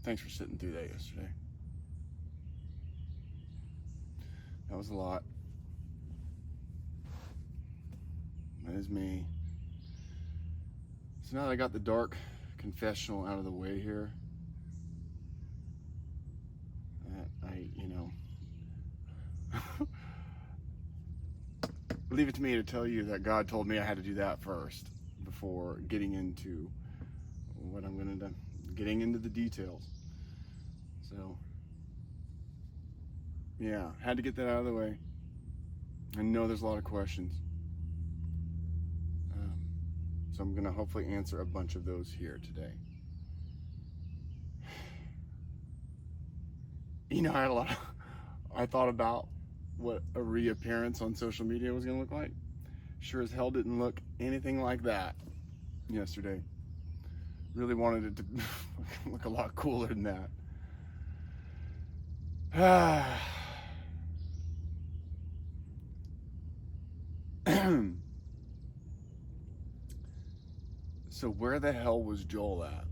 Thanks for sitting through that yesterday. That was a lot. That is me. So now that I got the dark confessional out of the way here, leave it to me to tell you that God told me I had to do that first before getting into what I'm going to do, getting into the details. So, yeah, had to get that out of the way. I know there's a lot of questions. So I'm going to hopefully answer a bunch of those here today. I thought about what a reappearance on social media was going to look like. Sure as hell didn't look anything like that yesterday. Really wanted it to look a lot cooler than that. So where the hell was Joel at?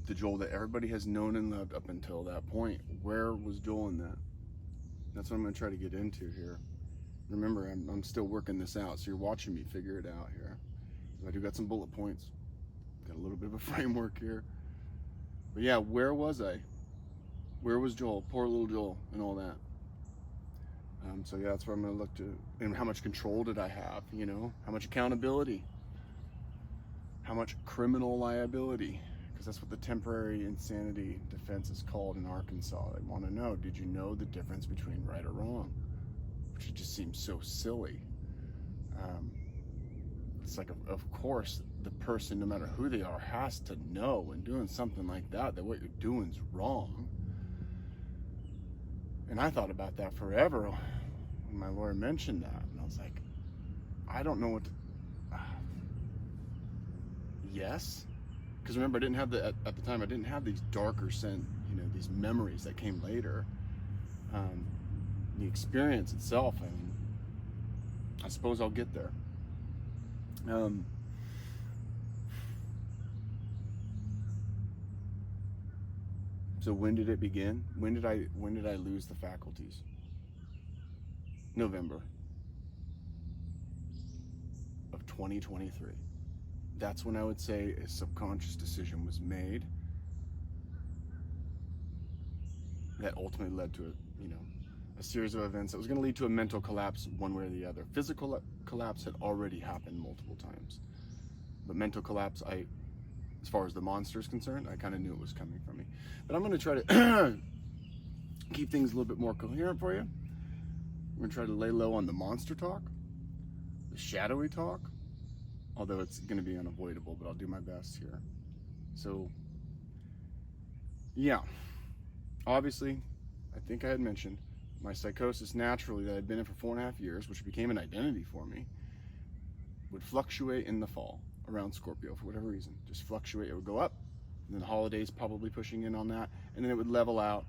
The Joel that everybody has known and loved up until that point. Where was Joel in that? That's what I'm going to try to get into here. Remember, I'm still working this out, so you're watching me figure it out here. I do got some bullet points. Got a little bit of a framework here. But yeah, where was I? Where was Joel? Poor little Joel and all that. So yeah, that's where I'm going to look to. And how much control did I have? How much accountability? How much criminal liability? Because that's what the temporary insanity defense is called in Arkansas. They want to know, did you know the difference between right or wrong? Which just seems so silly. It's like, of course, the person, no matter who they are, has to know when doing something like that what you're doing is wrong. And I thought about that forever when my lawyer mentioned that. And I was like, I don't know what to... Yes? Because remember, I didn't have at the time, I didn't have these darker these memories that came later. The experience itself, I suppose I'll get there. So when did it begin? When did I lose the faculties? November of 2023. That's when I would say a subconscious decision was made that ultimately led to a series of events that was going to lead to a mental collapse one way or the other. Physical collapse had already happened multiple times, but mental collapse, as far as the monster is concerned, I kind of knew it was coming from me. But I'm going to try to keep things a little bit more coherent for you. We're going to try to lay low on the monster talk, the shadowy talk, although it's going to be unavoidable, but I'll do my best here. So, yeah, obviously, I think I had mentioned my psychosis naturally that I'd been in for 4.5 years, which became an identity for me, would fluctuate in the fall around Scorpio for whatever reason. Just fluctuate. It would go up, and then the holidays probably pushing in on that, and then it would level out.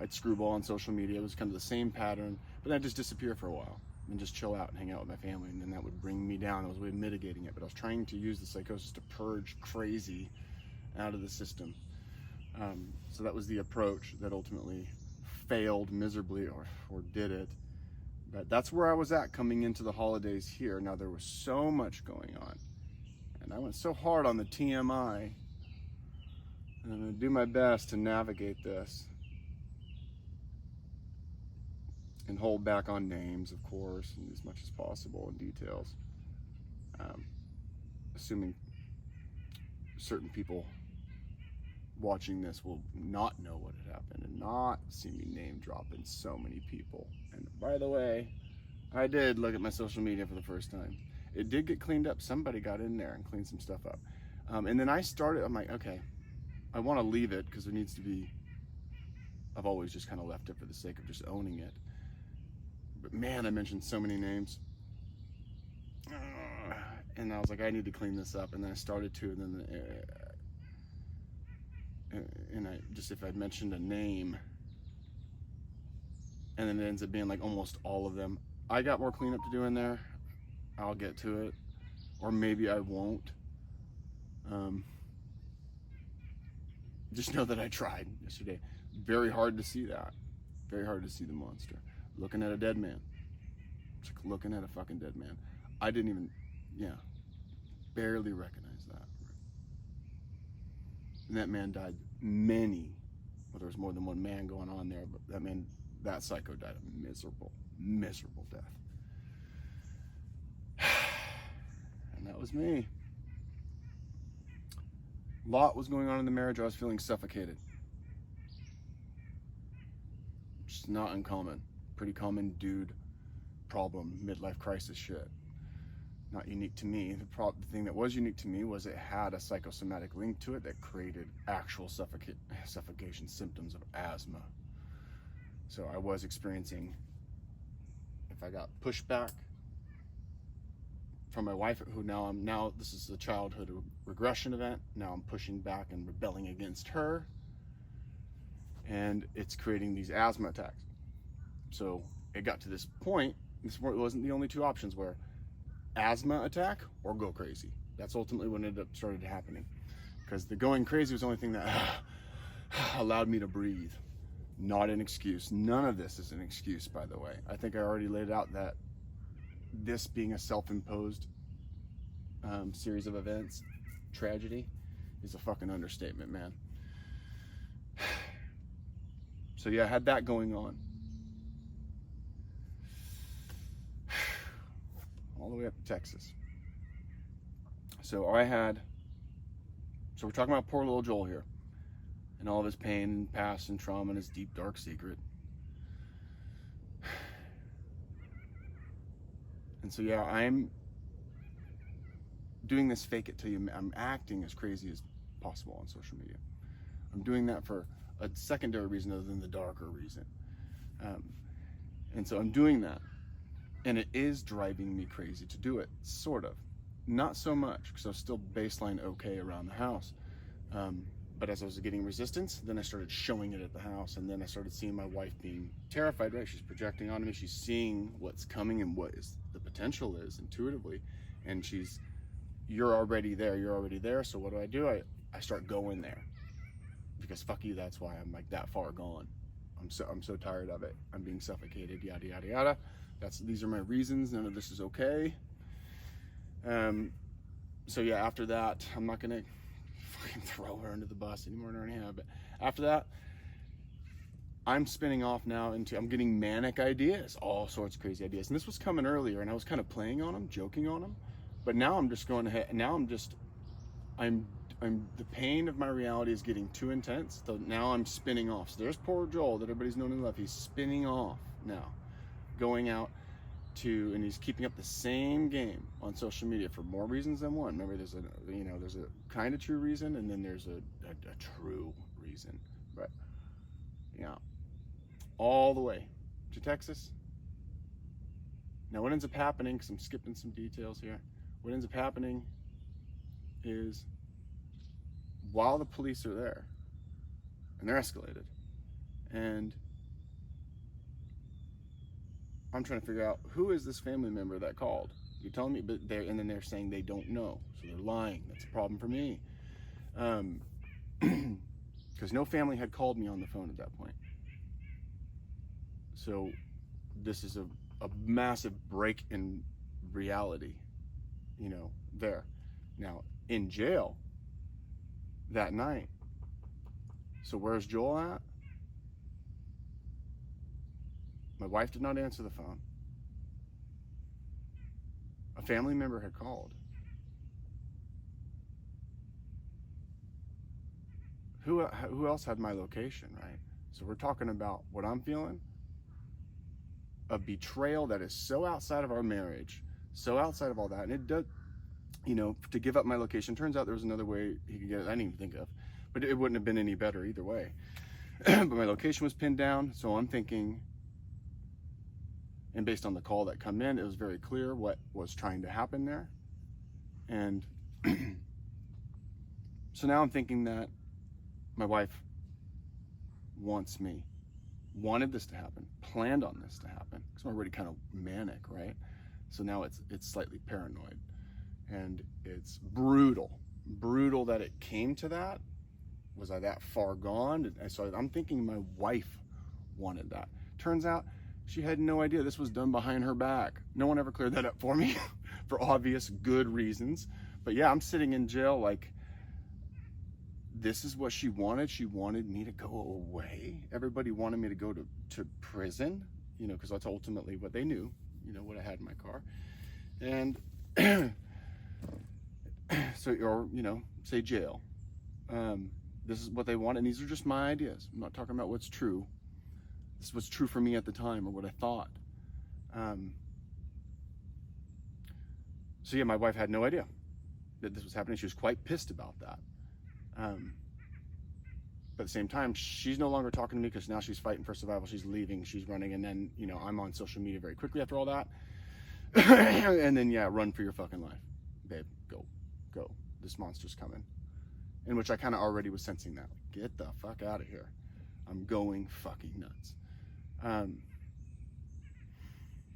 I'd screwball on social media. It was kind of the same pattern, but then I'd just disappear for a while and just chill out and hang out with my family, and then that would bring me down. I was way mitigating it, but I was trying to use the psychosis to purge crazy out of the system. So that was the approach that ultimately failed miserably, or did it. But that's where I was at coming into the holidays here. Now, there was so much going on, and I went so hard on the TMI, and I'm going to do my best to navigate this and hold back on names, of course, and as much as possible in details, assuming certain people watching this will not know what had happened and not see me name dropping so many people. And by the way, I did look at my social media for the first time. It did get cleaned up. Somebody got in there and cleaned some stuff up. And then I'm like, okay, I want to leave it because there needs to be, I've always just kind of left it for the sake of just owning it. But man, I mentioned so many names. And I was like, I need to clean this up. And then I started to, and then if I mentioned a name, and then it ends up being like almost all of them. I got more cleanup to do in there. I'll get to it, or maybe I won't. just know that I tried yesterday. Very hard to see that. Very hard to see the monster. Looking at a dead man. It's like looking at a fucking dead man. I didn't even, barely recognize that. And that man died well, there was more than one man going on there, but that psycho died a miserable, miserable death. And that was me. A lot was going on in the marriage. I was feeling suffocated. Just not uncommon. Pretty common dude problem, midlife crisis shit. Not unique to me. The thing that was unique to me was it had a psychosomatic link to it that created actual suffocation symptoms of asthma. So I was experiencing, if I got pushback from my wife, who now this is a childhood regression event. Now I'm pushing back and rebelling against her, and it's creating these asthma attacks. So it got to this point. This wasn't the only two options, where asthma attack or go crazy. That's ultimately when it started happening, because the going crazy was the only thing that allowed me to breathe. Not an excuse. None of this is an excuse, by the way. I think I already laid out that this being a self-imposed series of events, tragedy, is a fucking understatement, man. So yeah, I had that going on. All the way up to Texas. So we're talking about poor little Joel here, and all of his pain and past and trauma and his deep, dark secret. And so yeah, I'm doing this fake it till you, I'm acting as crazy as possible on social media. I'm doing that for a secondary reason other than the darker reason. And so I'm doing that. And it is driving me crazy to do it, sort of. Not so much, because I was still baseline okay around the house. But as I was getting resistance, then I started showing it at the house, and then I started seeing my wife being terrified, right? She's projecting onto me, she's seeing what's coming and what the potential is intuitively, and you're already there, so what do? I start going there, because fuck you, that's why I'm like that far gone. I'm so tired of it. I'm being suffocated, yada, yada, yada. These are my reasons. None of this is okay. So yeah, after that, I'm not gonna fucking throw her under the bus anymore than I have. But after that, I'm spinning off now I'm getting manic ideas, all sorts of crazy ideas. And this was coming earlier, and I was kind of playing on them, joking on them. But now I'm just going ahead. Now the pain of my reality is getting too intense. So now I'm spinning off. So there's poor Joel that everybody's known and loved. He's spinning off now, going out and he's keeping up the same game on social media for more reasons than one. Remember, there's a kind of true reason, and then there's a true reason. But yeah, all the way to Texas. Now what ends up happening, because I'm skipping some details here, what ends up happening is, while the police are there, and they're escalated, and I'm trying to figure out, who is this family member that called? You're telling me, and then they're saying they don't know, so they're lying. That's a problem for me, because no family had called me on the phone at that point. So this is a massive break in reality, there. Now in jail that night. So where's Joel at? My wife did not answer the phone. A family member had called. Who else had my location, right? So we're talking about what I'm feeling. A betrayal that is so outside of our marriage, so outside of all that. And it does, to give up my location. Turns out there was another way he could get it I didn't even think of. But it wouldn't have been any better either way. But my location was pinned down, so I'm thinking, and based on the call that come in, it was very clear what was trying to happen there. And so now I'm thinking that my wife wanted this to happen, planned on this to happen, because I'm already kind of manic, right? So now it's slightly paranoid, and it's brutal that it came to that, Was I that far gone? So I'm thinking my wife wanted that. Turns out she had no idea this was done behind her back. No one ever cleared that up for me for obvious good reasons. But yeah, I'm sitting in jail like, this is what she wanted. She wanted me to go away. Everybody wanted me to go to prison, you know, because that's ultimately what they knew, you know, what I had in my car. And so, or, you know, say jail. This is what they want, and these are just my ideas. I'm not talking about what's true. This is what's true for me at the time, or what I thought. So yeah, my wife had no idea that this was happening. She was quite pissed about that. But at the same time, she's no longer talking to me because now she's fighting for survival. She's leaving, she's running, and then, you know, I'm on social media very quickly after all that. And then, yeah, run for your fucking life. Babe, go. This monster's coming. In which I kind of already was sensing that. Get the fuck out of here. I'm going fucking nuts.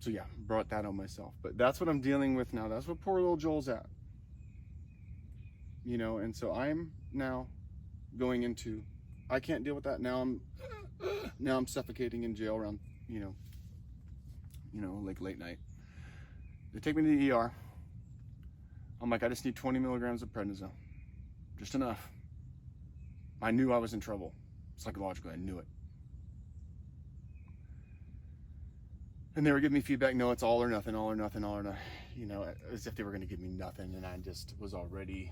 So yeah, brought that on myself. But that's what I'm dealing with now. That's what poor little Joel's at. You know, and so I'm now going into, I can't deal with that. Now I'm suffocating in jail around, you know, like late night. They take me to the ER. I'm like, I just need 20 milligrams of prednisone. Just enough. I knew I was in trouble. Psychologically, I knew it. And they were giving me feedback, no, it's all or nothing, you know, as if they were going to give me nothing. And I just was already,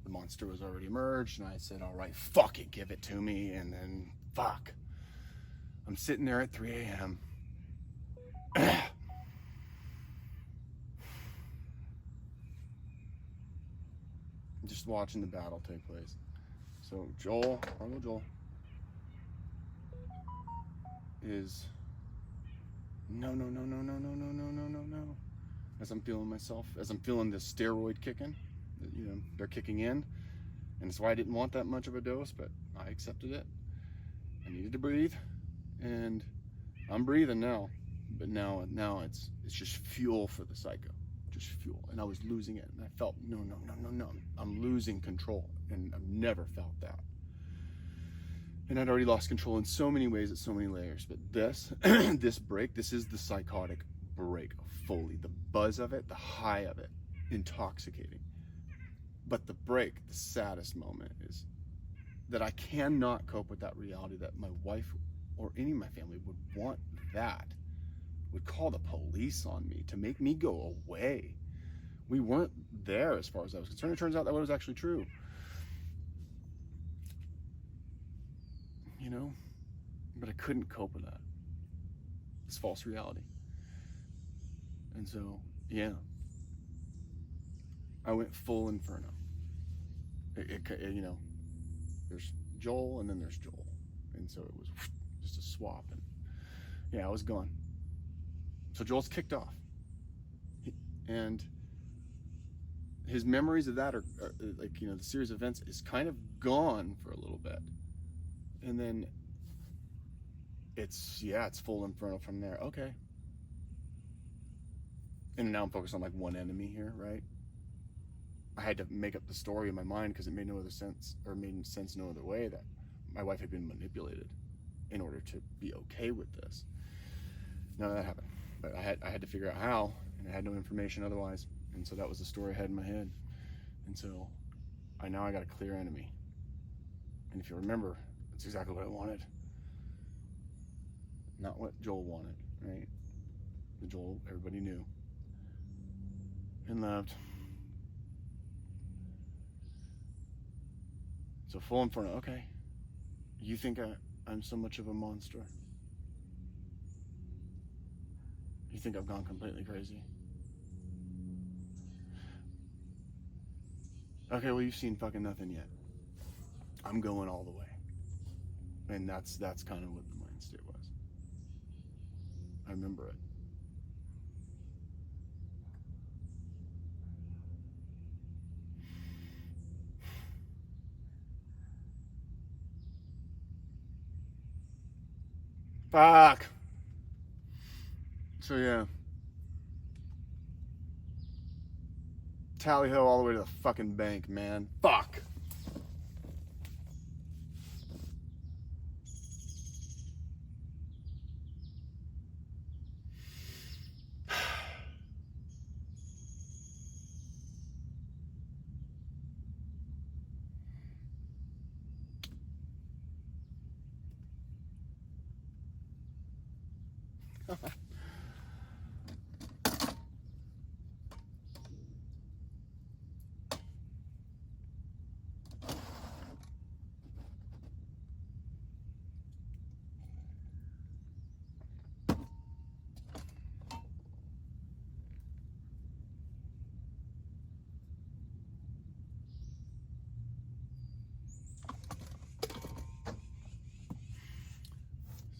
the monster was already emerged. And I said, all right, fuck it, give it to me. And then, fuck. I'm sitting there at 3 a.m. Just watching the battle take place. So Joel, our little Joel, is no. As I'm feeling myself, as I'm feeling this steroid kicking, you know, they're kicking in. And that's why I didn't want that much of a dose, but I accepted it. I needed to breathe, and I'm breathing now. But now it's just fuel for the psycho. Just fuel. And I was losing it, and I felt no, I'm losing control, and I've never felt that. And I'd already lost control in so many ways, at so many layers. But this this break, this is the psychotic break fully. The buzz of it, the high of it, intoxicating. But the break, the saddest moment, is that I cannot cope with that reality that my wife or any of my family would want that, would call the police on me to make me go away. We weren't there as far as I was concerned. It turns out that was actually true. You know, but I couldn't cope with that. This false reality. And so, yeah, I went full inferno. You know, there's Joel and then there's Joel. And so it was just a swap. And yeah, I was gone. So Joel's kicked off. And his memories of that are like, you know, the series of events is kind of gone for a little bit. And then it's full inferno from there. Okay. And now I'm focused on like one enemy here, right? I had to make up the story in my mind because it made no other sense, or made sense no other way, that my wife had been manipulated in order to be okay with this. None of that happened. But I had to figure out how, and I had no information otherwise. And so that was the story I had in my head. And so I got a clear enemy. And if you remember, that's exactly what I wanted. Not what Joel wanted, right? The Joel everybody knew and loved. So full inferno. Okay, you think I'm so much of a monster? You think I've gone completely crazy? Okay, well, you've seen fucking nothing yet. I'm going all the way. And that's kind of what the mind state was. I remember it. Fuck. So yeah. Tally ho all the way to the fucking bank, man. Fuck.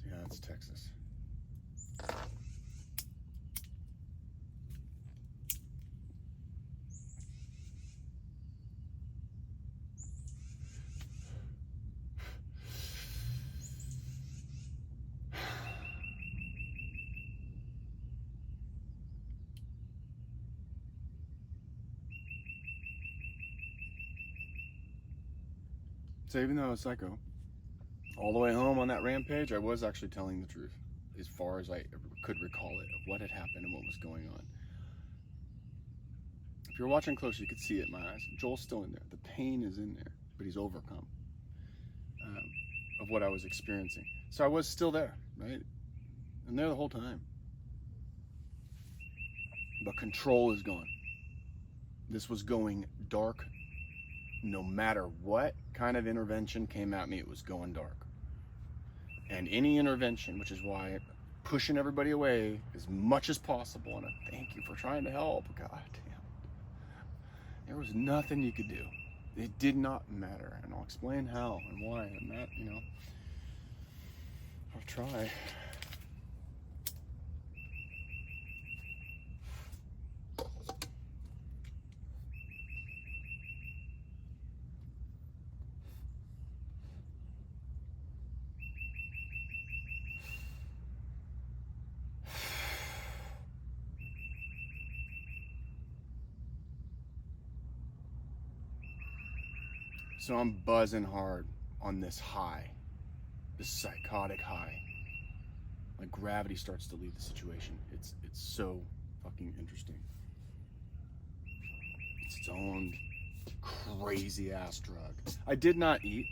Yeah, it's Texas. So even though I was psycho, all the way home on that rampage, I was actually telling the truth, as far as I could recall it, of what had happened and what was going on. If you're watching close, you could see it in my eyes. Joel's still in there. The pain is in there, but he's overcome of what I was experiencing. So I was still there, right? I'm there the whole time. But control is gone. This was going dark. No matter what kind of intervention came at me, it was going dark. And any intervention, which is why I'm pushing everybody away as much as possible, and I thank you for trying to help. God damn. There was nothing you could do. It did not matter. And I'll explain how and why. And that, you know, I'll try. So I'm buzzing hard on this high, this psychotic high. Like gravity starts to leave the situation. It's so fucking interesting. It's its own crazy ass drug. I did not eat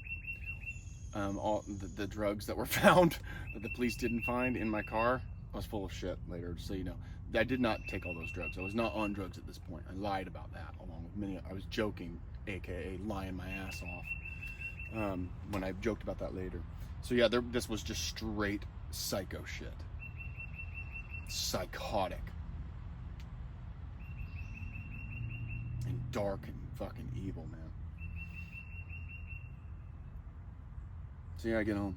all the drugs that were found that the police didn't find in my car. I was full of shit later, so you know. I did not take all those drugs. I was not on drugs at this point. I lied about that along with many. I was joking, aka lying my ass off when I joked about that later. So yeah, this was just straight psycho shit. Psychotic. And dark and fucking evil, man. So yeah, I get home.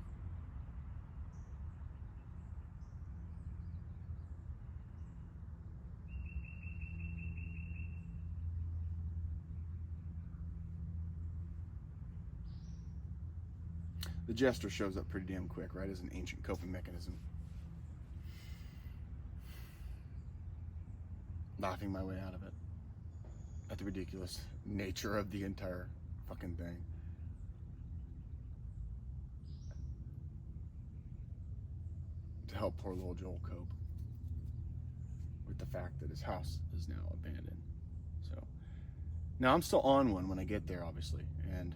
The jester shows up pretty damn quick, right, as an ancient coping mechanism. Laughing my way out of it at the ridiculous nature of the entire fucking thing. To help poor little Joel cope with the fact that his house is now abandoned. So now I'm still on one when I get there, obviously, and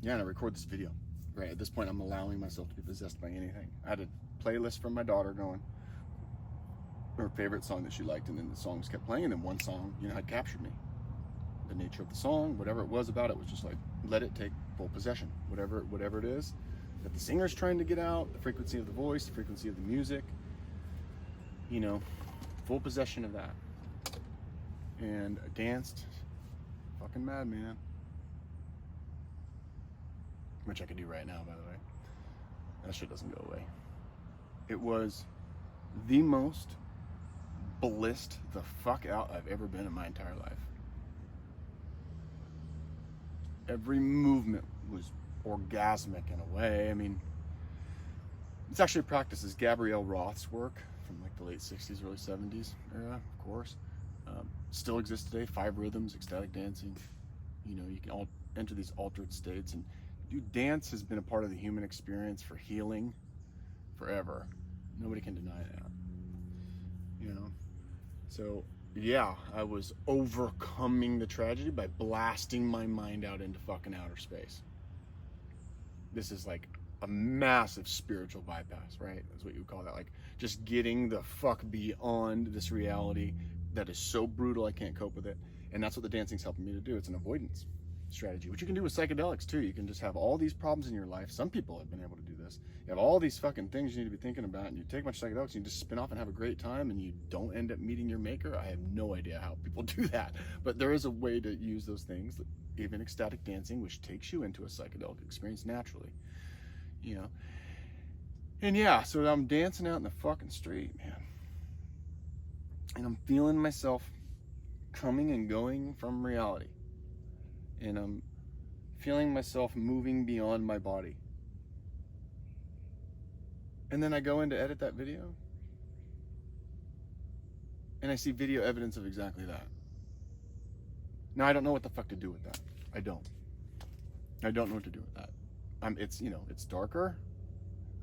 yeah, and I record this video. Right at this point, I'm allowing myself to be possessed by anything. I had a playlist from my daughter going, her favorite song that she liked, and then the songs kept playing, and then one song, you know, had captured me. The nature of the song, whatever it was about it, was just like, let it take full possession. Whatever it is that the singer's trying to get out, the frequency of the voice, the frequency of the music, you know, full possession of that. And I danced, fucking madman. Which I could do right now, by the way. That shit doesn't go away. It was the most blissed the fuck out I've ever been in my entire life. Every movement was orgasmic in a way. I mean, it's actually practices Gabrielle Roth's work from like the late 60s, early 70s era, of course. Still exists today. 5 rhythms, ecstatic dancing. You know, you can all enter these altered states, and dude, dance has been a part of the human experience for healing forever. Nobody can deny that. You know? So yeah, I was overcoming the tragedy by blasting my mind out into fucking outer space. This is like a massive spiritual bypass, right? That's what you would call that. Like just getting the fuck beyond this reality that is so brutal I can't cope with it. And that's what the dancing's helping me to do. It's an avoidance strategy, which you can do with psychedelics too. You can just have all these problems in your life. Some people have been able to do this. You have all these fucking things you need to be thinking about, and you take a bunch of psychedelics and you just spin off and have a great time, and you don't end up meeting your maker. I have no idea how people do that, but there is a way to use those things, even ecstatic dancing, which takes you into a psychedelic experience naturally, you know. And yeah, so I'm dancing out in the fucking street, man, and I'm feeling myself coming and going from reality, and I'm feeling myself moving beyond my body. And then I go in to edit that video, and I see video evidence of exactly that. Now I don't know what the fuck to do with that. I don't know what to do with that. It's, you know, it's darker.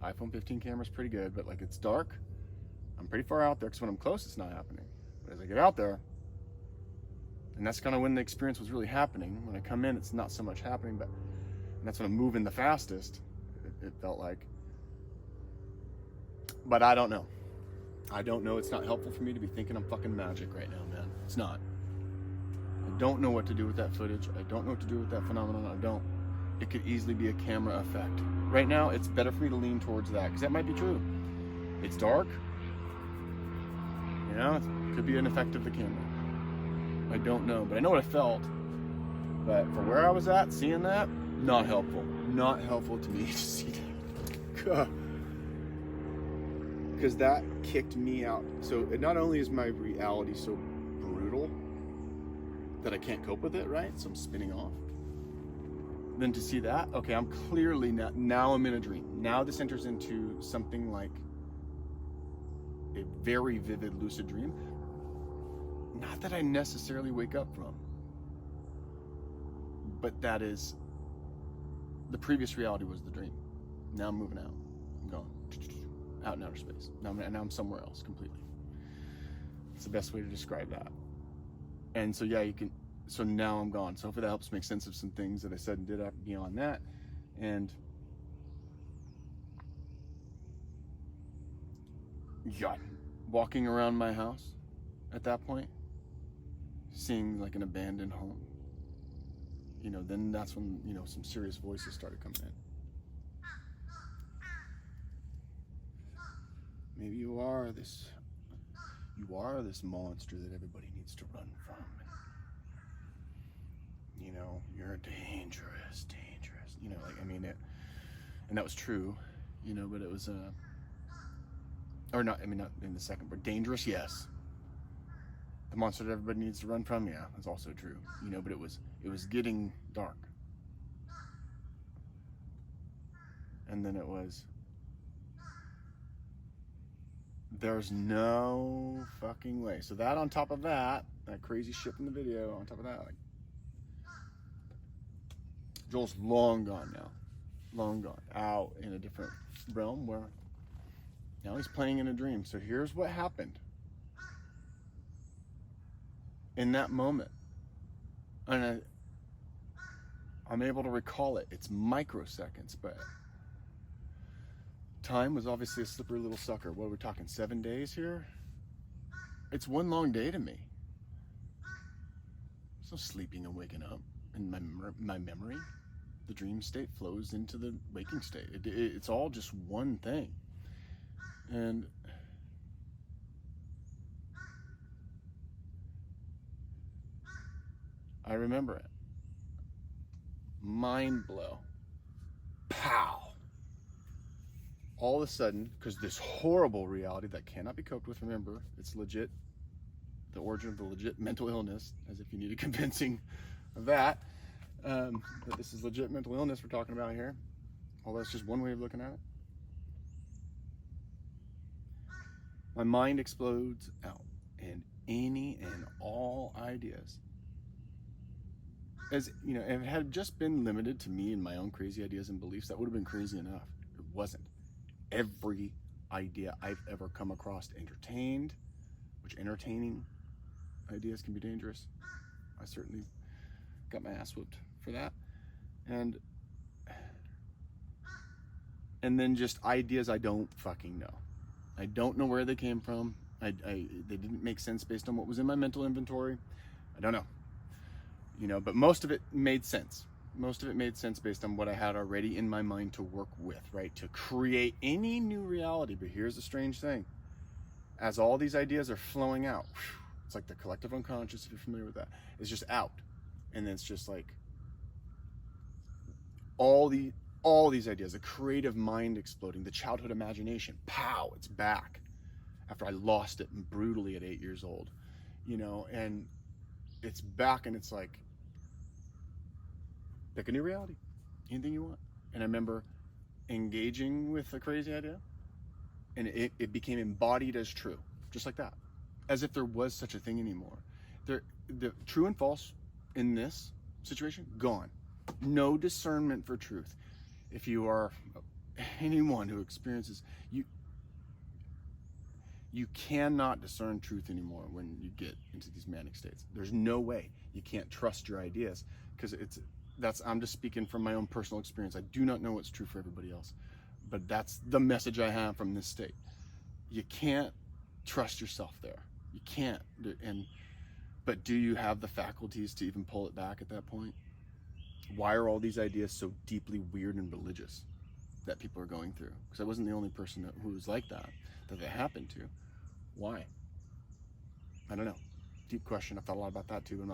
iPhone 15 camera's pretty good, but like it's dark. I'm pretty far out there because when I'm close, it's not happening. But as I get out there, and that's kind of when the experience was really happening. When I come in, it's not so much happening, but and that's when I'm moving the fastest. It felt like. But I don't know. I don't know. It's not helpful for me to be thinking I'm fucking magic right now, man. It's not. I don't know what to do with that footage. I don't know what to do with that phenomenon. I don't. It could easily be a camera effect. Right now, it's better for me to lean towards that, because that might be true. It's dark. You know, it could be an effect of the camera. I don't know, but I know what I felt. But for where I was at, seeing that, not helpful. Not helpful to me to see that. Because that kicked me out. So it not only is my reality so brutal that I can't cope with it, right? So I'm spinning off. Then to see that, okay, I'm clearly now I'm in a dream. Now this enters into something like a very vivid lucid dream. Not that I necessarily wake up from, but that is, the previous reality was the dream. Now I'm moving out. I'm going out in outer space. Now I'm somewhere else completely. It's the best way to describe that. And so yeah, you can, so now I'm gone. So hopefully that helps make sense of some things that I said and did beyond that. And yeah, walking around my house at that point, seeing like an abandoned home, you know, then that's when, you know, some serious voices started coming in. Maybe you are this monster that everybody needs to run from. You know, you're dangerous, you know, like, I mean it, and that was true, you know, but it was or not, I mean, not in the second part. Dangerous, yes. The monster that everybody needs to run from, yeah, that's also true, you know, but it was getting dark. And then it was, there's no fucking way. So that on top of that crazy shit in the video, on top of that, like, Joel's long gone now. Long gone. Out in a different realm where now he's playing in a dream. So here's what happened. In that moment, and I'm able to recall it. It's microseconds, but time was obviously a slippery little sucker. What are we talking, 7 days here? It's one long day to me. There's no sleeping and waking up in my memory. The dream state flows into the waking state. It's all just one thing. And I remember it. Mind blow. Pow. All of a sudden, because this horrible reality that cannot be coped with, remember, it's legit, the origin of the legit mental illness, as if you needed convincing of that this is legit mental illness we're talking about here. Although it's just one way of looking at it. My mind explodes out, and any and all ideas, as you know, if it had just been limited to me and my own crazy ideas and beliefs, that would have been crazy enough. It wasn't. Every idea I've ever come across entertained, which entertaining Ideas can be dangerous. I certainly got my ass whooped for that. And then just ideas I don't fucking know. I don't know where they came from. They didn't make sense based on what was in my mental inventory. I don't know. But most of it made sense. Most of it made sense based on what I had already in my mind to work with, right? To create any new reality. But here's the strange thing. As all these ideas are flowing out, it's like the collective unconscious, if you're familiar with that, it's just out. And then it's just like all these ideas, the creative mind exploding, the childhood imagination, pow, it's back after I lost it brutally at 8 years old, and it's back, and it's like, pick a new reality, anything you want. And I remember engaging with a crazy idea, and it became embodied as true, just like that, as if there was such a thing anymore. The true and false in this situation, gone. No discernment for truth. If you are anyone who experiences, you cannot discern truth anymore when you get into these manic states. There's no way. You can't trust your ideas, because I'm just speaking from my own personal experience. I do not know what's true for everybody else, but that's the message I have from this state. You can't trust yourself there. You can't. But do you have the faculties to even pull it back at that point? Why are all these ideas so deeply weird and religious that people are going through? Because I wasn't the only person who was like that they happened to. Why? I don't know. Deep question. I've thought a lot about that too. I'm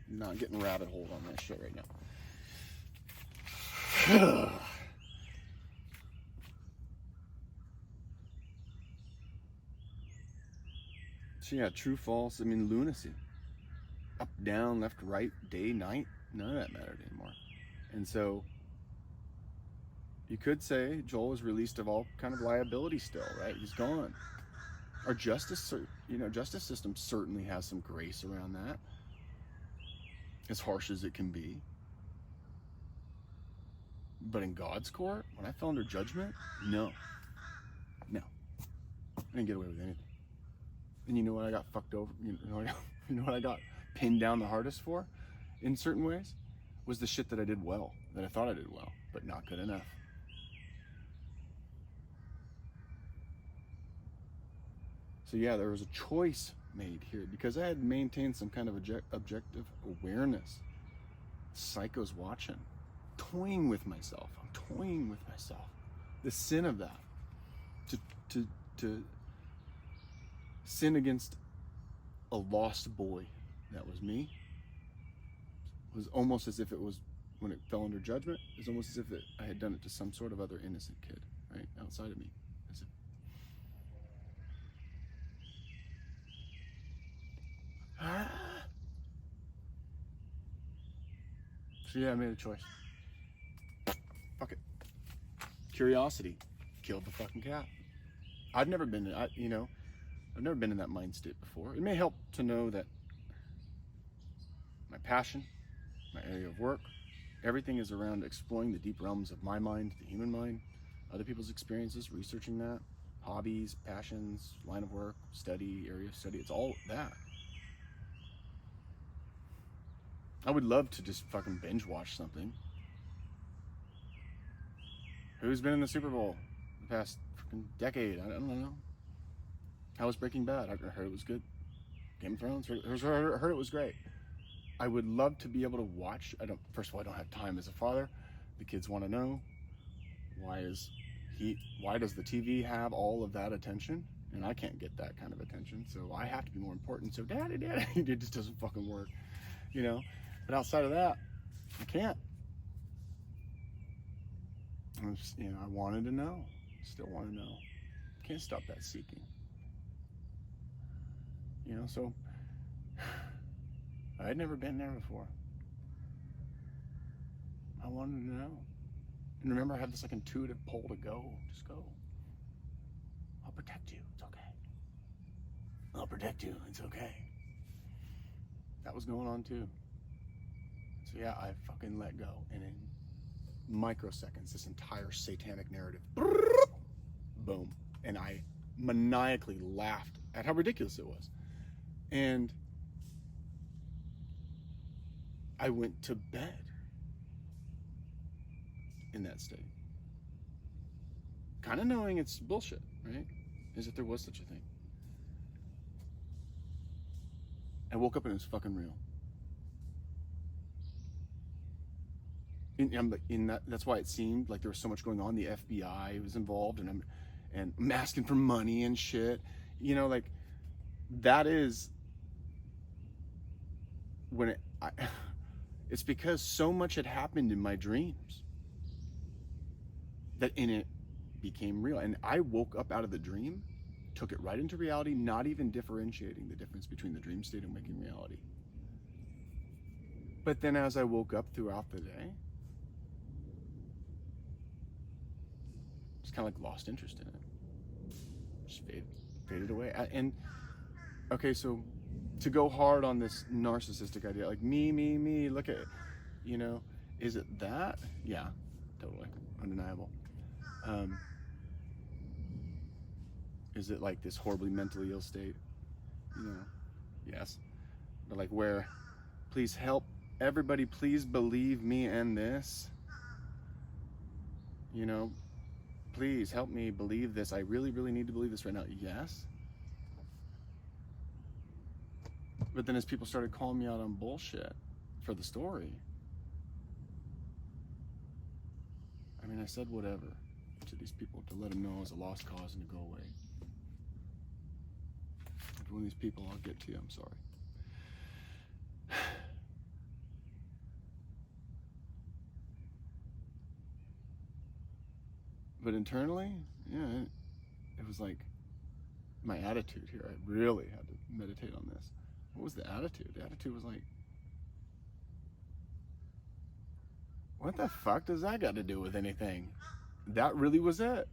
not getting rabbit hole on that shit right now. So yeah, true, false. I mean, lunacy. Up, down, left, right, day, night. None of that mattered anymore. And so you could say Joel is released of all kind of liability still, right? He's gone. Our justice system certainly has some grace around that, as harsh as it can be. But in God's court, when I fell under judgment, no. I didn't get away with anything. And you know what I got fucked over? You know what I got pinned down the hardest for, in certain ways, was the shit that I did well, that I thought I did well, but not good enough. So yeah, there was a choice made here, because I had maintained some kind of objective awareness. Psycho's watching, toying with myself. I'm toying with myself. The sin of that, to sin against a lost boy, that was me, was almost as if it was, when it fell under judgment, it was almost as if I had done it to some sort of other innocent kid, right, outside of me. As if, So yeah, I made a choice. Fuck it. Curiosity killed the fucking cat. I've never been in that mind state before. It may help to know that my passion, my area of work, everything is around exploring the deep realms of my mind, the human mind, other people's experiences, researching that, hobbies, passions, line of work, study, area of study. It's all that. I would love to just fucking binge watch something. Who's been in the Super Bowl the past fucking decade? I don't know. How was Breaking Bad? I heard it was good. Game of Thrones? Heard it was great. I would love to be able to watch. First of all, I don't have time as a father. The kids want to know, why does the TV have all of that attention? And I can't get that kind of attention, so I have to be more important. So daddy, it just doesn't fucking work, But outside of that, I can't. I wanted to know. Still want to know. Can't stop that seeking. So I had never been there before. I wanted to know. And remember, I had this like intuitive pull to go. Just go. I'll protect you. It's okay. I'll protect you. It's okay. That was going on too. So yeah, I fucking let go. And in microseconds, this entire satanic narrative, boom. And I maniacally laughed at how ridiculous it was. And I went to bed in that state, kind of knowing it's bullshit, right? As if there was such a thing. I woke up and it was fucking real. That's why it seemed like there was so much going on. The FBI was involved, and I'm asking for money and shit. Like that is when it's because so much had happened in my dreams that in it became real. And I woke up out of the dream, took it right into reality, not even differentiating the difference between the dream state and waking reality. But then as I woke up throughout the day, just kind of like lost interest in it. Just faded away. Okay, so to go hard on this narcissistic idea, like me, look at it, is it that? Yeah, totally, undeniable. Is it like this horribly mentally ill state? Yes. But like where, please help, everybody please believe me and this. Please help me believe this. I really, really need to believe this right now. Yes. But then as people started calling me out on bullshit for the story, I said whatever to these people to let them know it was a lost cause and to go away. If one of these people, I'll get to you, I'm sorry. But internally, yeah, it was like my attitude here. I really had to meditate on this. What was the attitude? The attitude was like, what the fuck does that got to do with anything? That really was it.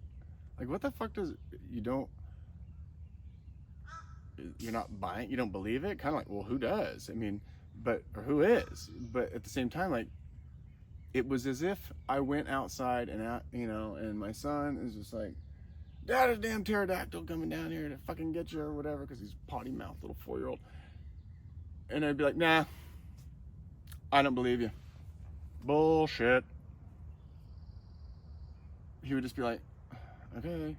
Like, what the fuck does, you're not buying, you don't believe it? Kind of like, well, who does? Or who is? But at the same time, like, it was as if I went outside and my son is just like, Dad, a damn pterodactyl coming down here to fucking get you or whatever, because he's potty mouthed little 4-year-old. And I'd be like, nah, I don't believe you. Bullshit. He would just be like, okay. And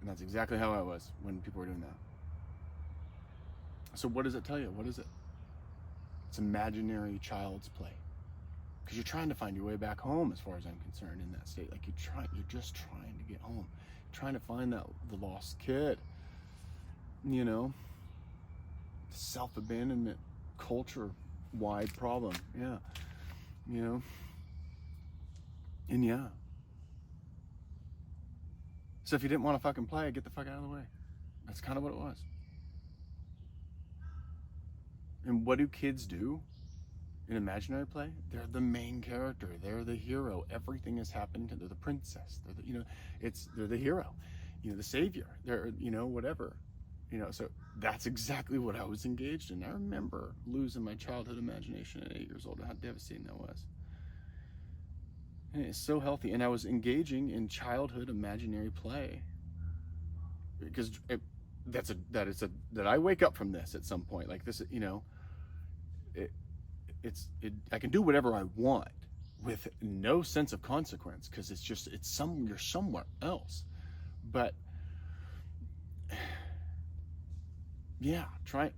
that's exactly how I was when people were doing that. So what does it tell you? What is it? It's imaginary child's play. Because you're trying to find your way back home, as far as I'm concerned, in that state. Like you're just trying to get home. Trying to find the lost kid. Self-abandonment, culture-wide problem. Yeah. And yeah. So if you didn't want to fucking play, get the fuck out of the way. That's kind of what it was. And what do kids do in imaginary play? They're the main character. They're the hero. Everything has happened to them. They're the princess. They're the hero. The savior. They're, whatever. So that's exactly what I was engaged in. I remember losing my childhood imagination at 8 years old and how devastating that was. And it's so healthy. And I was engaging in childhood imaginary play because that I wake up from this at some point. Like this, I can do whatever I want with no sense of consequence because you're somewhere else. But yeah, try.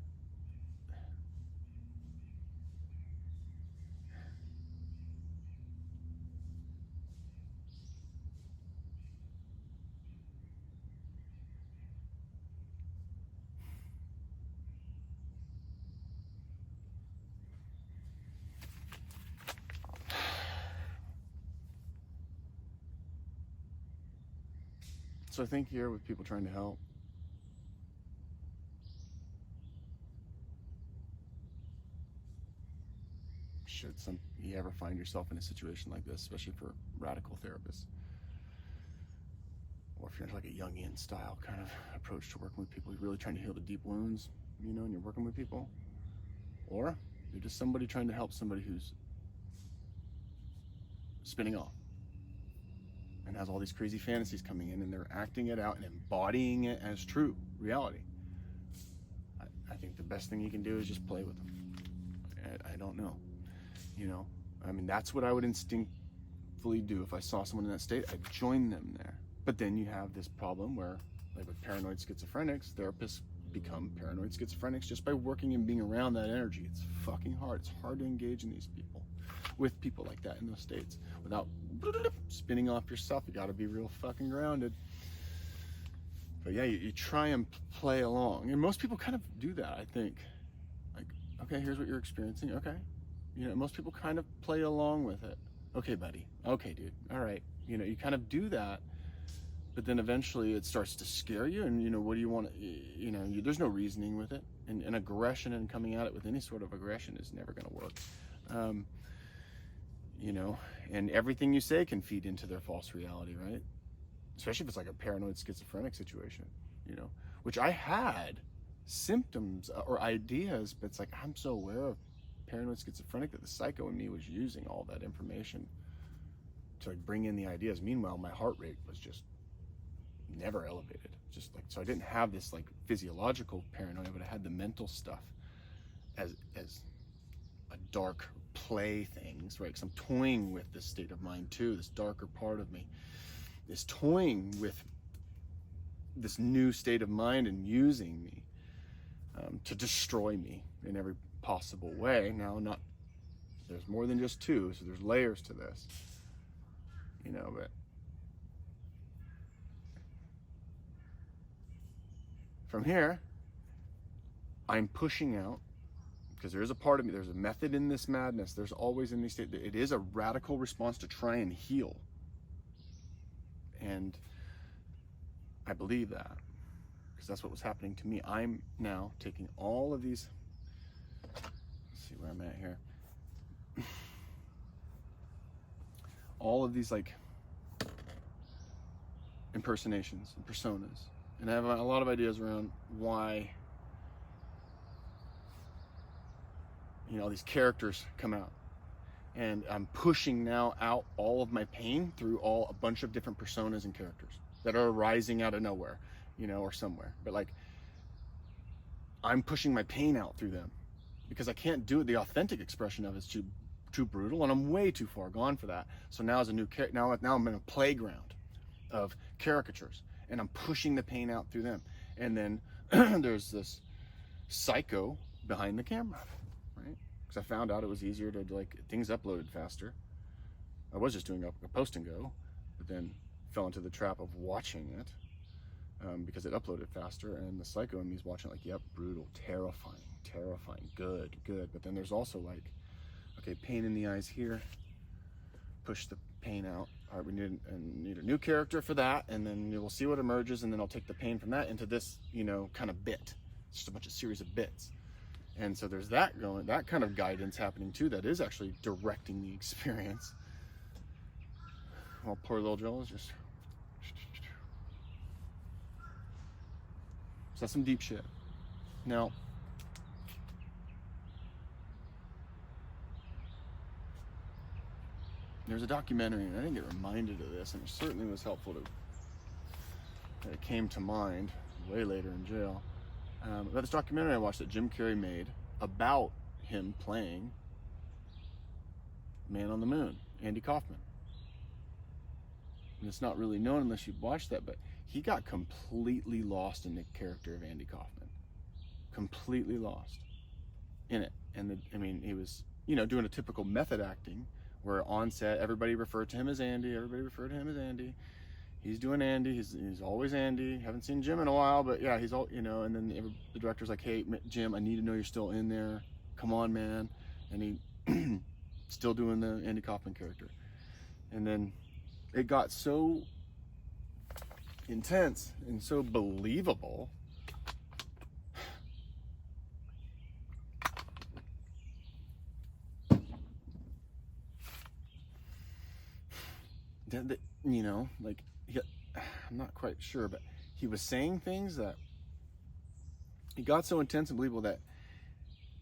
So I think here with people trying to help, should you ever find yourself in a situation like this, especially for radical therapists, or if you're like a Jungian style kind of approach to working with people, you're really trying to heal the deep wounds, and you're working with people, or you're just somebody trying to help somebody who's spinning off and has all these crazy fantasies coming in, and they're acting it out and embodying it as true reality. I think the best thing you can do is just play with them. I don't know. You know, I mean, that's what I would instinctively do if I saw someone in that state. I'd join them there. But then you have this problem where, like with paranoid schizophrenics, therapists become paranoid schizophrenics just by working and being around that energy. It's fucking hard. It's hard to engage in these people, with people like that in those states, without spinning off yourself. You got to be real fucking grounded. But yeah, you try and play along, and most people kind of do that. I think, like, okay, here's what you're experiencing. Okay, you know, most people kind of play along with it. Okay, buddy. Okay, dude. All right. You know, you kind of do that. But then eventually it starts to scare you, and you know, what do you want to, you know, there's no reasoning with it, and aggression and coming at it with any sort of aggression is never going to work. You know, and everything you say can feed into their false reality, right? Especially if it's like a paranoid schizophrenic situation, you know, which I had symptoms or ideas, but it's like I'm so aware of paranoid schizophrenic that the psycho in me was using all that information to like bring in the ideas. Meanwhile, my heart rate was just never elevated, just like, so I didn't have this like physiological paranoia, but I had the mental stuff as a dark play things, right? Because I'm toying with this state of mind too, this darker part of me is toying with this new state of mind and using me to destroy me in every possible way. Now, not, there's more than just two, so there's layers to this, you know, but from here, I'm pushing out, because there is a part of me, there's a method in this madness, there's always in these states, it is a radical response to try and heal. And I believe that, because that's what was happening to me. I'm now taking all of these, let's see where I'm at here, all of these like impersonations and personas, and I have a lot of ideas around why, you know, these characters come out, and I'm pushing now out all of my pain through a bunch of different personas and characters that are arising out of nowhere, you know, or somewhere, but like I'm pushing my pain out through them because I can't do it. The authentic expression of it is too brutal, and I'm way too far gone for that. So now as a new now I'm in a playground of caricatures, and I'm pushing the pain out through them. And then there's this psycho behind the camera, right? Because I found out it was easier to, like, things uploaded faster. I was just doing a post and go, but then fell into the trap of watching it because it uploaded faster, and the psycho in me is watching like, yep, brutal, terrifying, good. But then there's also like, okay, pain in the eyes here, push the pain out. All right, we need a new character for that, and then we'll see what emerges, and then I'll take the pain from that into this, you know, kind of bit. It's just a bunch of series of bits. And so there's that going, that kind of guidance happening too, that is actually directing the experience. Well, poor little Joel is just, so that's some deep shit. Now, there's a documentary, and I didn't get reminded of this, and it certainly was helpful that it came to mind way later in jail, about this documentary I watched that Jim Carrey made about him playing Man on the Moon, Andy Kaufman. And it's not really known unless you've watched that, but he got completely lost in the character of Andy Kaufman. Completely lost in it. And I mean, he was, you know, doing a typical method acting where on set, everybody referred to him as Andy, He's doing Andy, he's always Andy. Haven't seen Jim in a while, but yeah, he's all, you know, and then the director's like, hey, Jim, I need to know you're still in there. Come on, man. And he still doing the Andy Kaufman character. And then it got so intense and so believable that, you know, like, I'm not quite sure, but he was saying things that it got so intense and believable that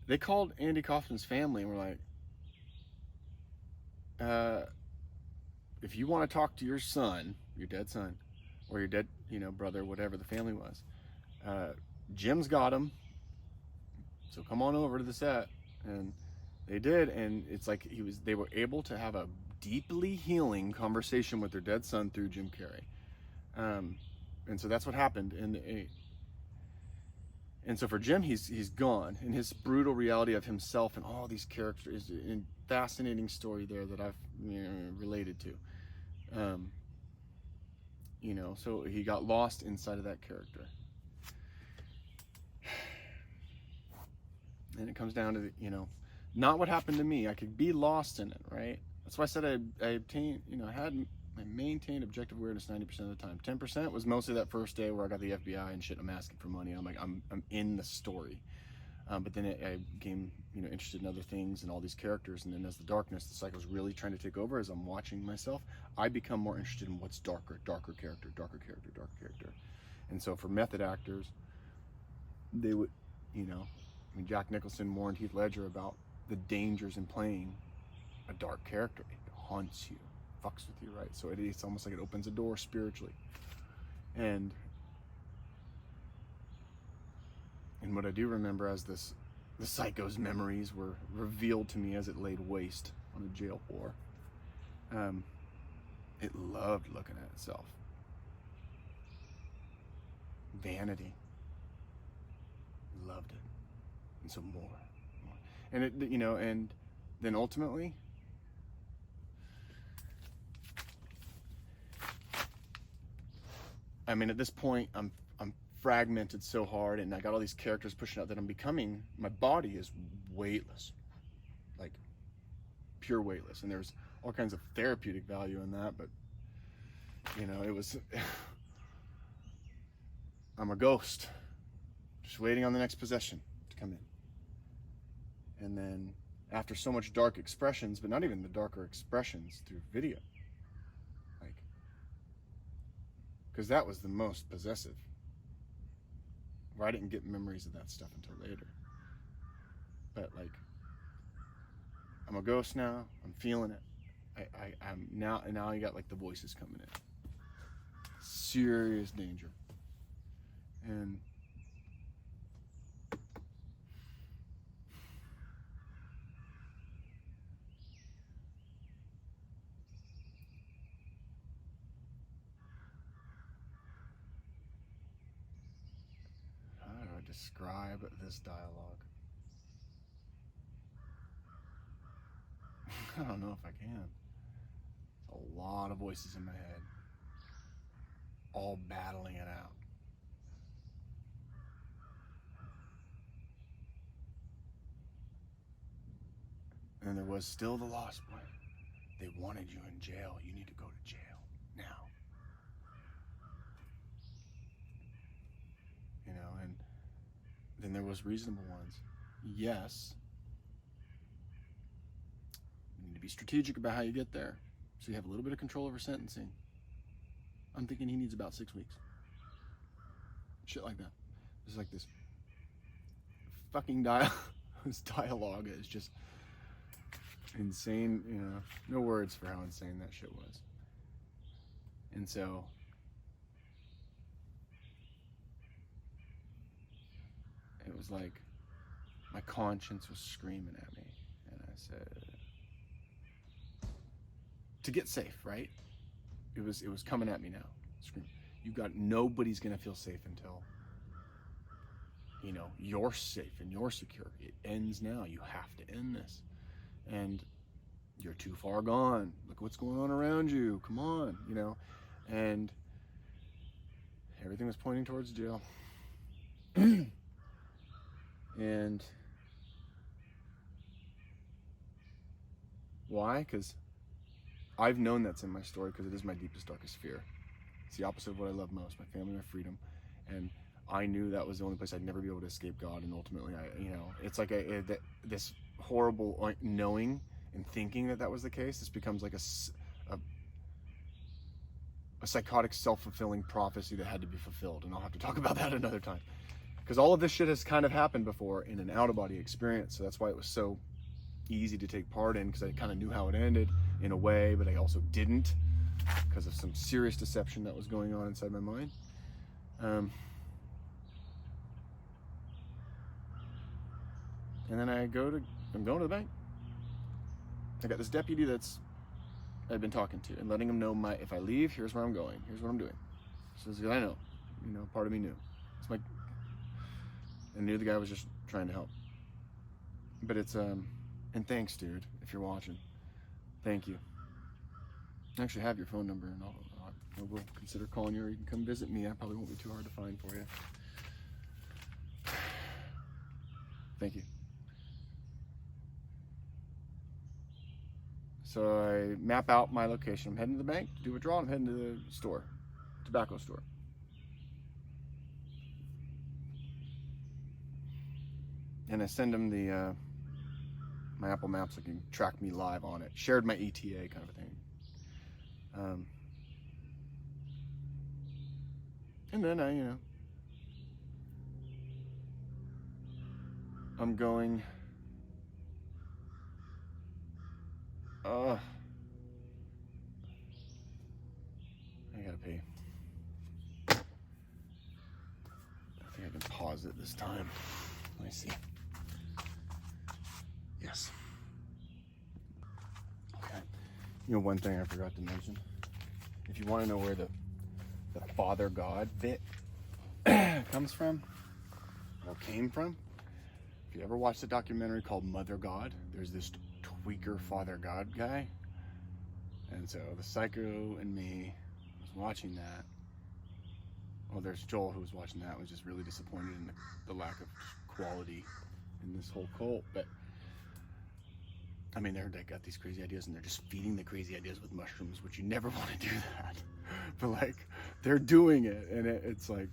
they called Andy Kaufman's family and were like, if you want to talk to your son, your dead son, or your dead, you know, brother, whatever the family was, Jim's got him, so come on over to the set. And They did, and it's like they were able to have a deeply healing conversation with their dead son through Jim Carrey. And so that's what happened. And so for Jim, he's gone, and his brutal reality of himself and all these characters is a fascinating story there that I've related to. So he got lost inside of that character. And it comes down to, not what happened to me. I could be lost in it, right? That's why I said I maintained objective awareness 90% of the time. 10% was mostly that first day where I got the FBI and shit. I'm asking for money. I'm like, I'm in the story. But then I became, interested in other things and all these characters. And then as the cycle's really trying to take over, as I'm watching myself, I become more interested in what's darker character. And so for method actors, they would, Jack Nicholson warned Heath Ledger about the dangers in playing a dark character. It haunts you, fucks with you, right? So it's almost like it opens a door spiritually. And what I do remember as the psycho's memories were revealed to me as it laid waste on a jail floor. It loved looking at itself. Vanity. Loved it. And so more. And and then ultimately, at this point, I'm fragmented so hard, and I got all these characters pushing out that my body is weightless, like pure weightless. And there's all kinds of therapeutic value in that, but it was, I'm a ghost, just waiting on the next possession to come in. And then after so much dark expressions, but not even the darker expressions through video, because that was the most possessive. Where I didn't get memories of that stuff until later. But I'm a ghost now. I'm feeling it. I'm now you got the voices coming in. Serious danger. And describe this dialogue. I don't know if I can. A lot of voices in my head, all battling it out. And there was still the lost one. They wanted you in jail. You need to go to jail now. And then there was reasonable ones. Yes. You need to be strategic about how you get there, so you have a little bit of control over sentencing. I'm thinking he needs about 6 weeks. Shit like that. It's like this fucking this dialogue is just insane. No words for how insane that shit was. And so it was like my conscience was screaming at me, and I said, to get safe, right? It was coming at me now. Scream. Nobody's gonna feel safe until you're safe and you're secure. It ends now. You have to end this. And you're too far gone. Look what's going on around you. Come on, and everything was pointing towards jail. And why? Because I've known that's in my story, because it is my deepest, darkest fear. It's the opposite of what I love most: my family, my freedom. And I knew that was the only place I'd never be able to escape God. And ultimately, it's like this horrible knowing and thinking that was the case. This becomes like a psychotic, self-fulfilling prophecy that had to be fulfilled. And I'll have to talk about that another time, because all of this shit has kind of happened before in an out-of-body experience. So that's why it was so easy to take part in, because I kind of knew how it ended in a way, but I also didn't, because of some serious deception that was going on inside my mind. And then I'm going to the bank. I got this deputy that's I've been talking to and letting him know if I leave, here's where I'm going, here's what I'm doing. So I know, part of me knew. I knew the guy was just trying to help. But it's and thanks, dude, if you're watching. Thank you. I actually have your phone number, and I will consider calling you, or you can come visit me. I probably won't be too hard to find for you. Thank you. So I map out my location. I'm heading to the bank to do withdrawal. I'm heading to the store, tobacco store. And I send him the my Apple Maps so he can track me live on it. Shared my ETA kind of a thing. And then I'm going. I gotta pee. I think I can pause it this time. Let me see. Yes. Okay. One thing I forgot to mention. If you want to know where the Father God bit comes from, or came from, if you ever watched a documentary called Mother God, there's this tweaker Father God guy. And so the psycho and me was watching that. Well, there's Joel who was watching that, was just really disappointed in the lack of quality in this whole cult. But I mean, they got these crazy ideas, and they're just feeding the crazy ideas with mushrooms, which you never want to do that. But like, they're doing it, and it's like,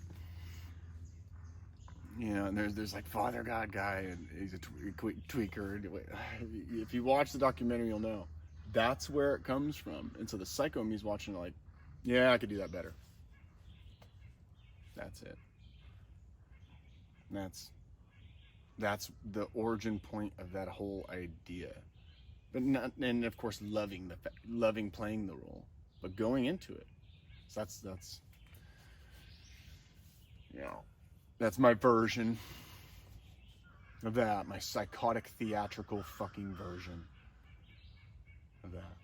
and there's like Father God guy, and he's a tweaker. If you watch the documentary, you'll know that's where it comes from. And so the psycho me's watching it like, yeah, I could do that better. That's it. That's the origin point of that whole idea. But not, and of course, loving playing the role, but going into it. So that's my version of that. My psychotic, theatrical fucking version of that.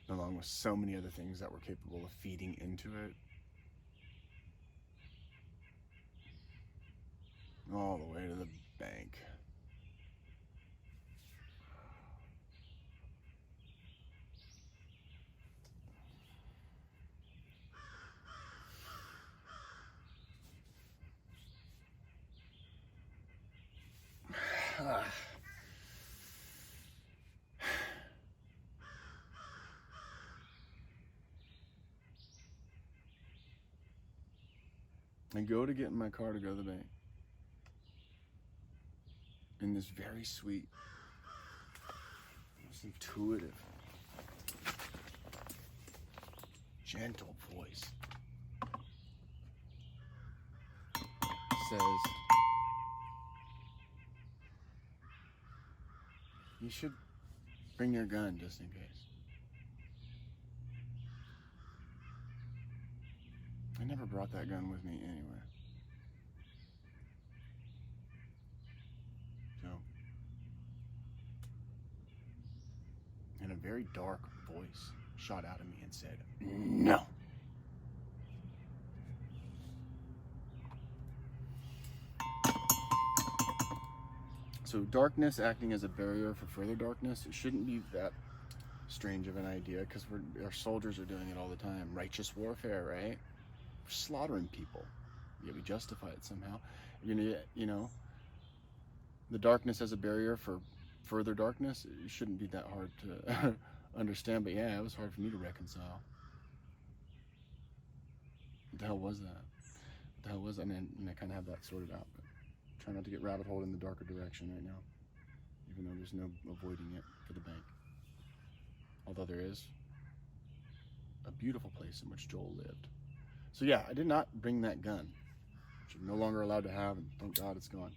Along with so many other things that were capable of feeding into it. All the way to the bank. I go to get in my car to go to the bank. In this very sweet, most intuitive, gentle voice says, you should bring your gun just in case. I never brought that gun with me anywhere. So, in a very dark voice, shot out of me and said, no. So darkness acting as a barrier for further darkness, it shouldn't be that strange of an idea, because our soldiers are doing it all the time. Righteous warfare, right? We're slaughtering people, yet we justify it somehow. The darkness as a barrier for further darkness, it shouldn't be that hard to understand, but yeah, it was hard for me to reconcile. What the hell was that? What the hell was that? And I kind of have that sorted out, but try not to get rabbit holed in the darker direction right now, even though there's no avoiding it for the bank. Although there is a beautiful place in which Joel lived. So yeah, I did not bring that gun, which I'm no longer allowed to have, and thank God it's gone.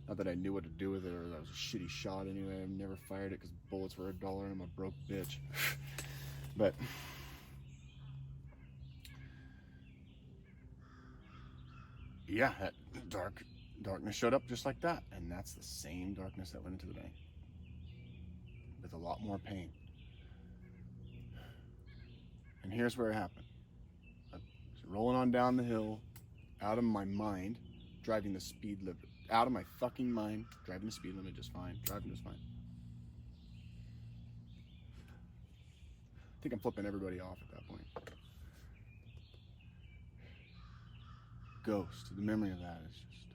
Not that I knew what to do with it, or that was a shitty shot anyway. I've never fired it because bullets were $1 and I'm a broke bitch. But yeah, that dark darkness showed up just like that. And that's the same darkness that went into the bank, with a lot more pain. And here's where it happened. I was rolling on down the hill, out of my mind, driving the speed limit. Out of my fucking mind, driving the speed limit just fine. Driving just fine. I think I'm flipping everybody off at that point. Ghost, the memory of that is just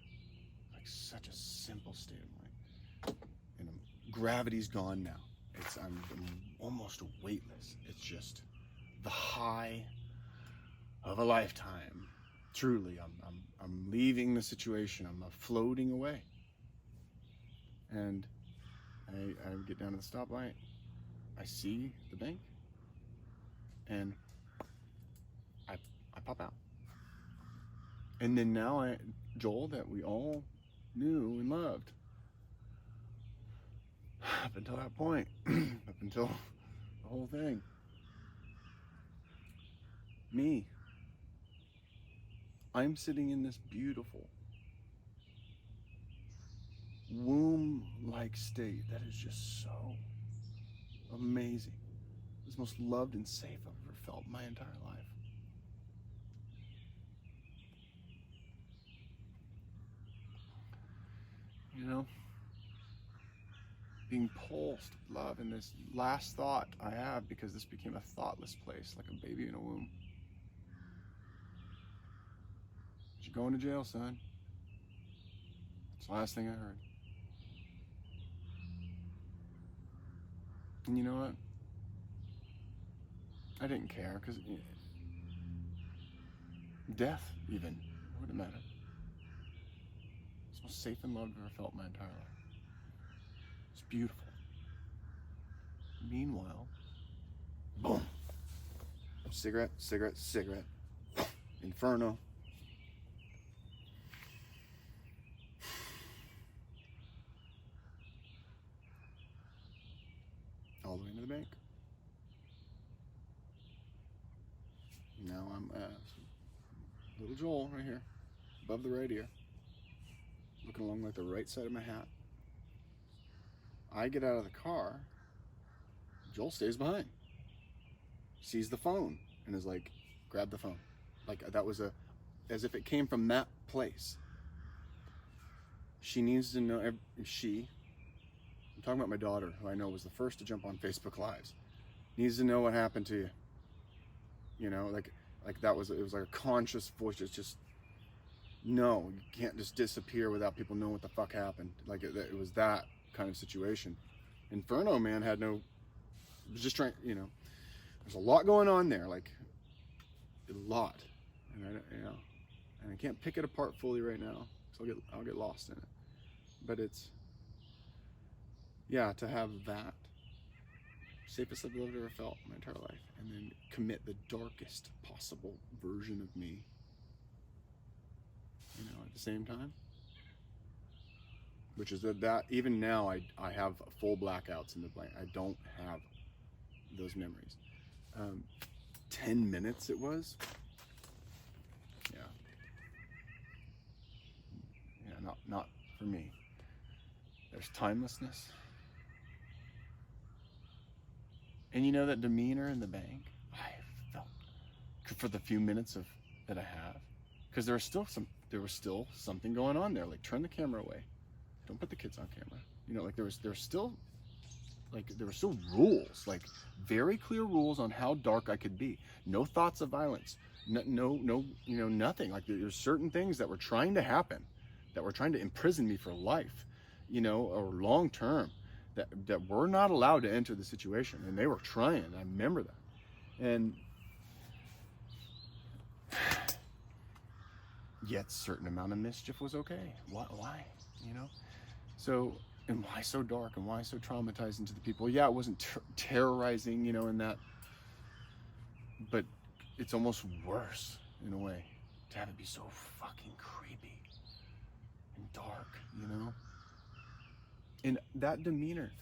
like such a simple state of mind. And gravity's gone now. I'm almost weightless. It's just the high of a lifetime. Truly, I'm leaving the situation. I'm floating away. And I get down to the stoplight. I see the bank, and I pop out. And then now Joel, that we all knew and loved, up until that point, up until the whole thing, me, I'm sitting in this beautiful womb-like state that is just so amazing. It's the most loved and safe I've ever felt in my entire life. You know, being pulsed with love, and this last thought I have, because this became a thoughtless place, like a baby in a womb. You're going to jail, son. It's the last thing I heard. And you know what? I didn't care, because death, even, wouldn't matter. It's the most safe and loved I've ever felt in my entire life. It's beautiful. Meanwhile, boom. Cigarette, cigarette, cigarette. Inferno. All the way into the bank. Now I'm little Joel right here, above the right ear, looking along like the right side of my hat. I get out of the car. Joel stays behind. Sees the phone and is like, grab the phone. Like that was as if it came from that place. She needs to know, I'm talking about my daughter, who I know was the first to jump on Facebook Lives, needs to know what happened to you. You know, like it was like a conscious voice. It's just, no, you can't just disappear without people knowing what the fuck happened. Like it was that kind of situation. Inferno, man, was just trying, you know, there's a lot going on there, like a lot. And I can't pick it apart fully right now, so I'll get lost in it. But it's, yeah, to have that safest I've ever felt in my entire life, and then commit the darkest possible version of me, you know, at the same time. Which is that even now I have full blackouts in the blank. I don't have those memories. 10 minutes it was. Yeah, not for me. There's timelessness. And you know that demeanor in the bank, I felt for the few minutes that I have, because there was still something going on there. Like, turn the camera away, don't put the kids on camera. You know, like there were still rules, like very clear rules on how dark I could be. No thoughts of violence. No, you know, nothing. Like there's certain things that were trying to happen, that were trying to imprison me for life, you know, or long term. That were not allowed to enter the situation, and they were trying. I remember that, and yet a certain amount of mischief was okay. Why? You know, so, and why so dark, and why so traumatizing to the people? Yeah, it wasn't terrorizing, you know, in that, but it's almost worse in a way to have it be so fucking creepy and dark, you know. And that demeanor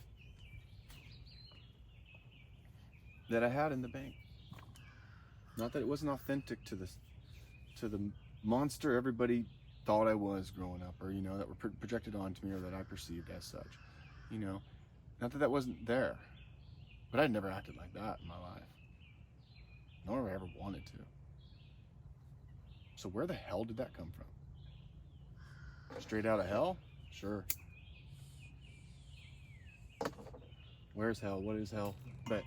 that I had in the bank, not that it wasn't authentic to the monster everybody thought I was growing up, or, you know, that were projected onto me, or that I perceived as such. You know, not that that wasn't there, but I'd never acted like that in my life. Nor have I ever wanted to. So where the hell did that come from? Straight out of hell? Sure. Where's hell? What is hell? But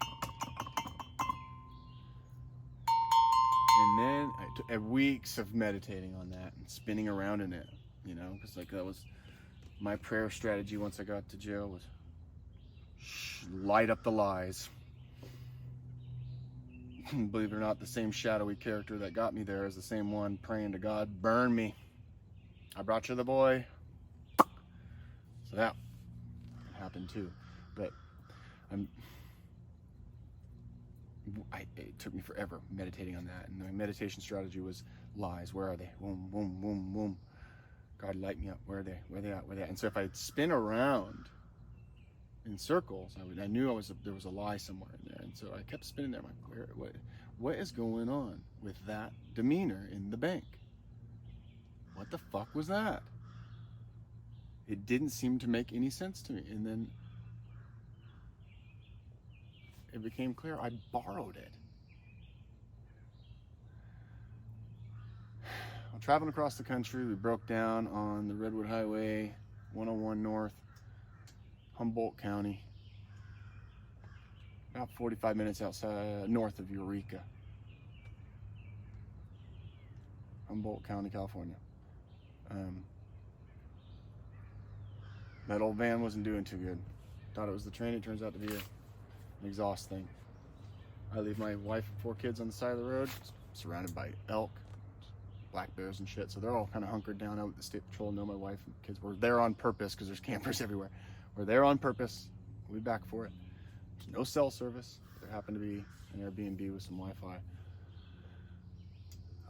and then I took weeks of meditating on that and spinning around in it, you know, because like that was my prayer strategy once I got to jail, was light up the lies. Believe it or not, the same shadowy character that got me there is the same one praying to God, burn me. I brought you the boy. So that happened too. But it took me forever meditating on that. And my meditation strategy was lies. Where are they? Boom, boom, boom, boom. God, light me up. Where are they? Where are they at? Where are they at? And so if I'd spin around in circles, I knew there was a lie somewhere in there. And so I kept spinning there. I'm like, what is going on with that demeanor in the bank? What the fuck was that? It didn't seem to make any sense to me. And then it became clear I borrowed it. While traveling across the country, we broke down on the Redwood Highway 101 North, Humboldt County, about 45 minutes outside north of Eureka, Humboldt County, California. That old van wasn't doing too good. Thought it was the train. It turns out to be an exhaust thing. I leave my wife and 4 kids on the side of the road, surrounded by elk, black bears and shit. So they're all kind of hunkered down out with the state patrol. Know my wife and kids were there on purpose because there's campers everywhere. We're there on purpose. We'll be back for it. There's no cell service. There happened to be an Airbnb with some Wi-Fi.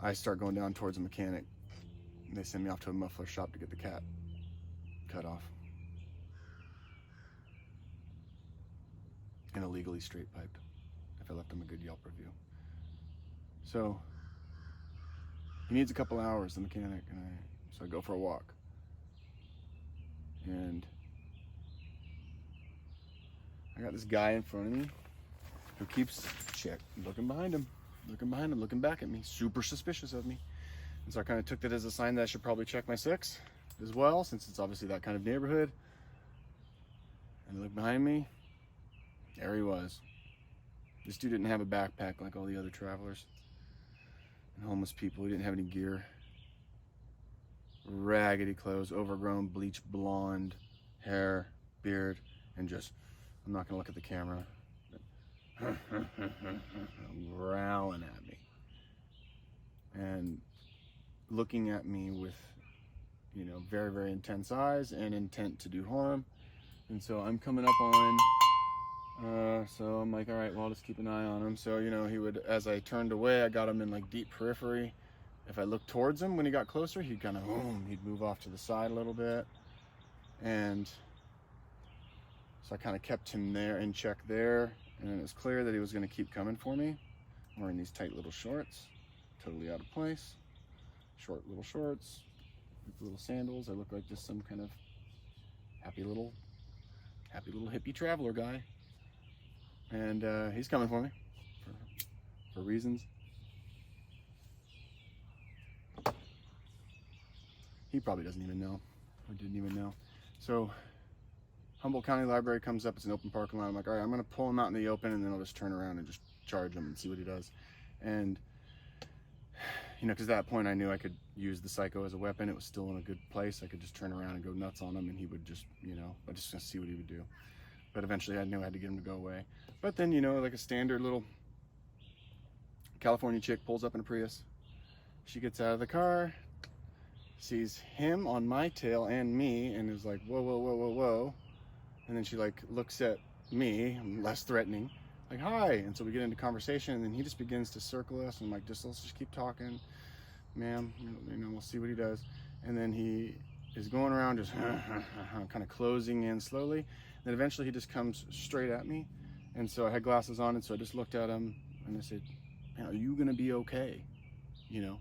I start going down towards a mechanic. They send me off to a muffler shop to get the cat cut off and illegally straight piped if I left him a good Yelp review. So he needs a couple hours, the mechanic, so I go for a walk. And I got this guy in front of me who keeps looking behind him, looking back at me, super suspicious of me. And so I kind of took that as a sign that I should probably check my 6 as well, since it's obviously that kind of neighborhood. And I looked behind me. There he was. This dude didn't have a backpack like all the other travelers and homeless people. He didn't have any gear. Raggedy clothes, overgrown, bleached blonde hair, beard, and just, I'm not gonna look at the camera, growling at me. And looking at me with, you know, very, very intense eyes and intent to do harm. And so I'm coming up on, so I'm like, all right, well, I'll just keep an eye on him. So, you know, he would, as I turned away, I got him in like deep periphery. If I looked towards him when he got closer, he'd kind of, he'd move off to the side a little bit. And so I kind of kept him there in check there. And it was clear that he was going to keep coming for me. I'm wearing these tight little shorts, totally out of place. Short little shorts, little sandals. I look like just some kind of happy little hippie traveler guy. And he's coming for me for reasons he probably doesn't even know, or didn't even know. So Humboldt County Library comes up. It's an open parking lot. I'm like, all right, I'm gonna pull him out in the open, and then I'll just turn around and just charge him and see what he does. And you know, because at that point I knew I could use the psycho as a weapon. It was still in a good place. I could just turn around and go nuts on him, and he would just, you know, I just gonna see what he would do. But eventually I knew I had to get him to go away. But then, you know, like a standard little California chick pulls up in a Prius. She gets out of the car, sees him on my tail and me, and is like, whoa, whoa, whoa, whoa, whoa. And then she like looks at me, less threatening, like, hi. And so we get into conversation, and then he just begins to circle us, and like, let's just keep talking, ma'am, you know, we'll see what he does. And then he is going around just kind of closing in slowly. Then eventually he just comes straight at me. And so I had glasses on, and so I just looked at him and I said, man, are you gonna be okay? You know,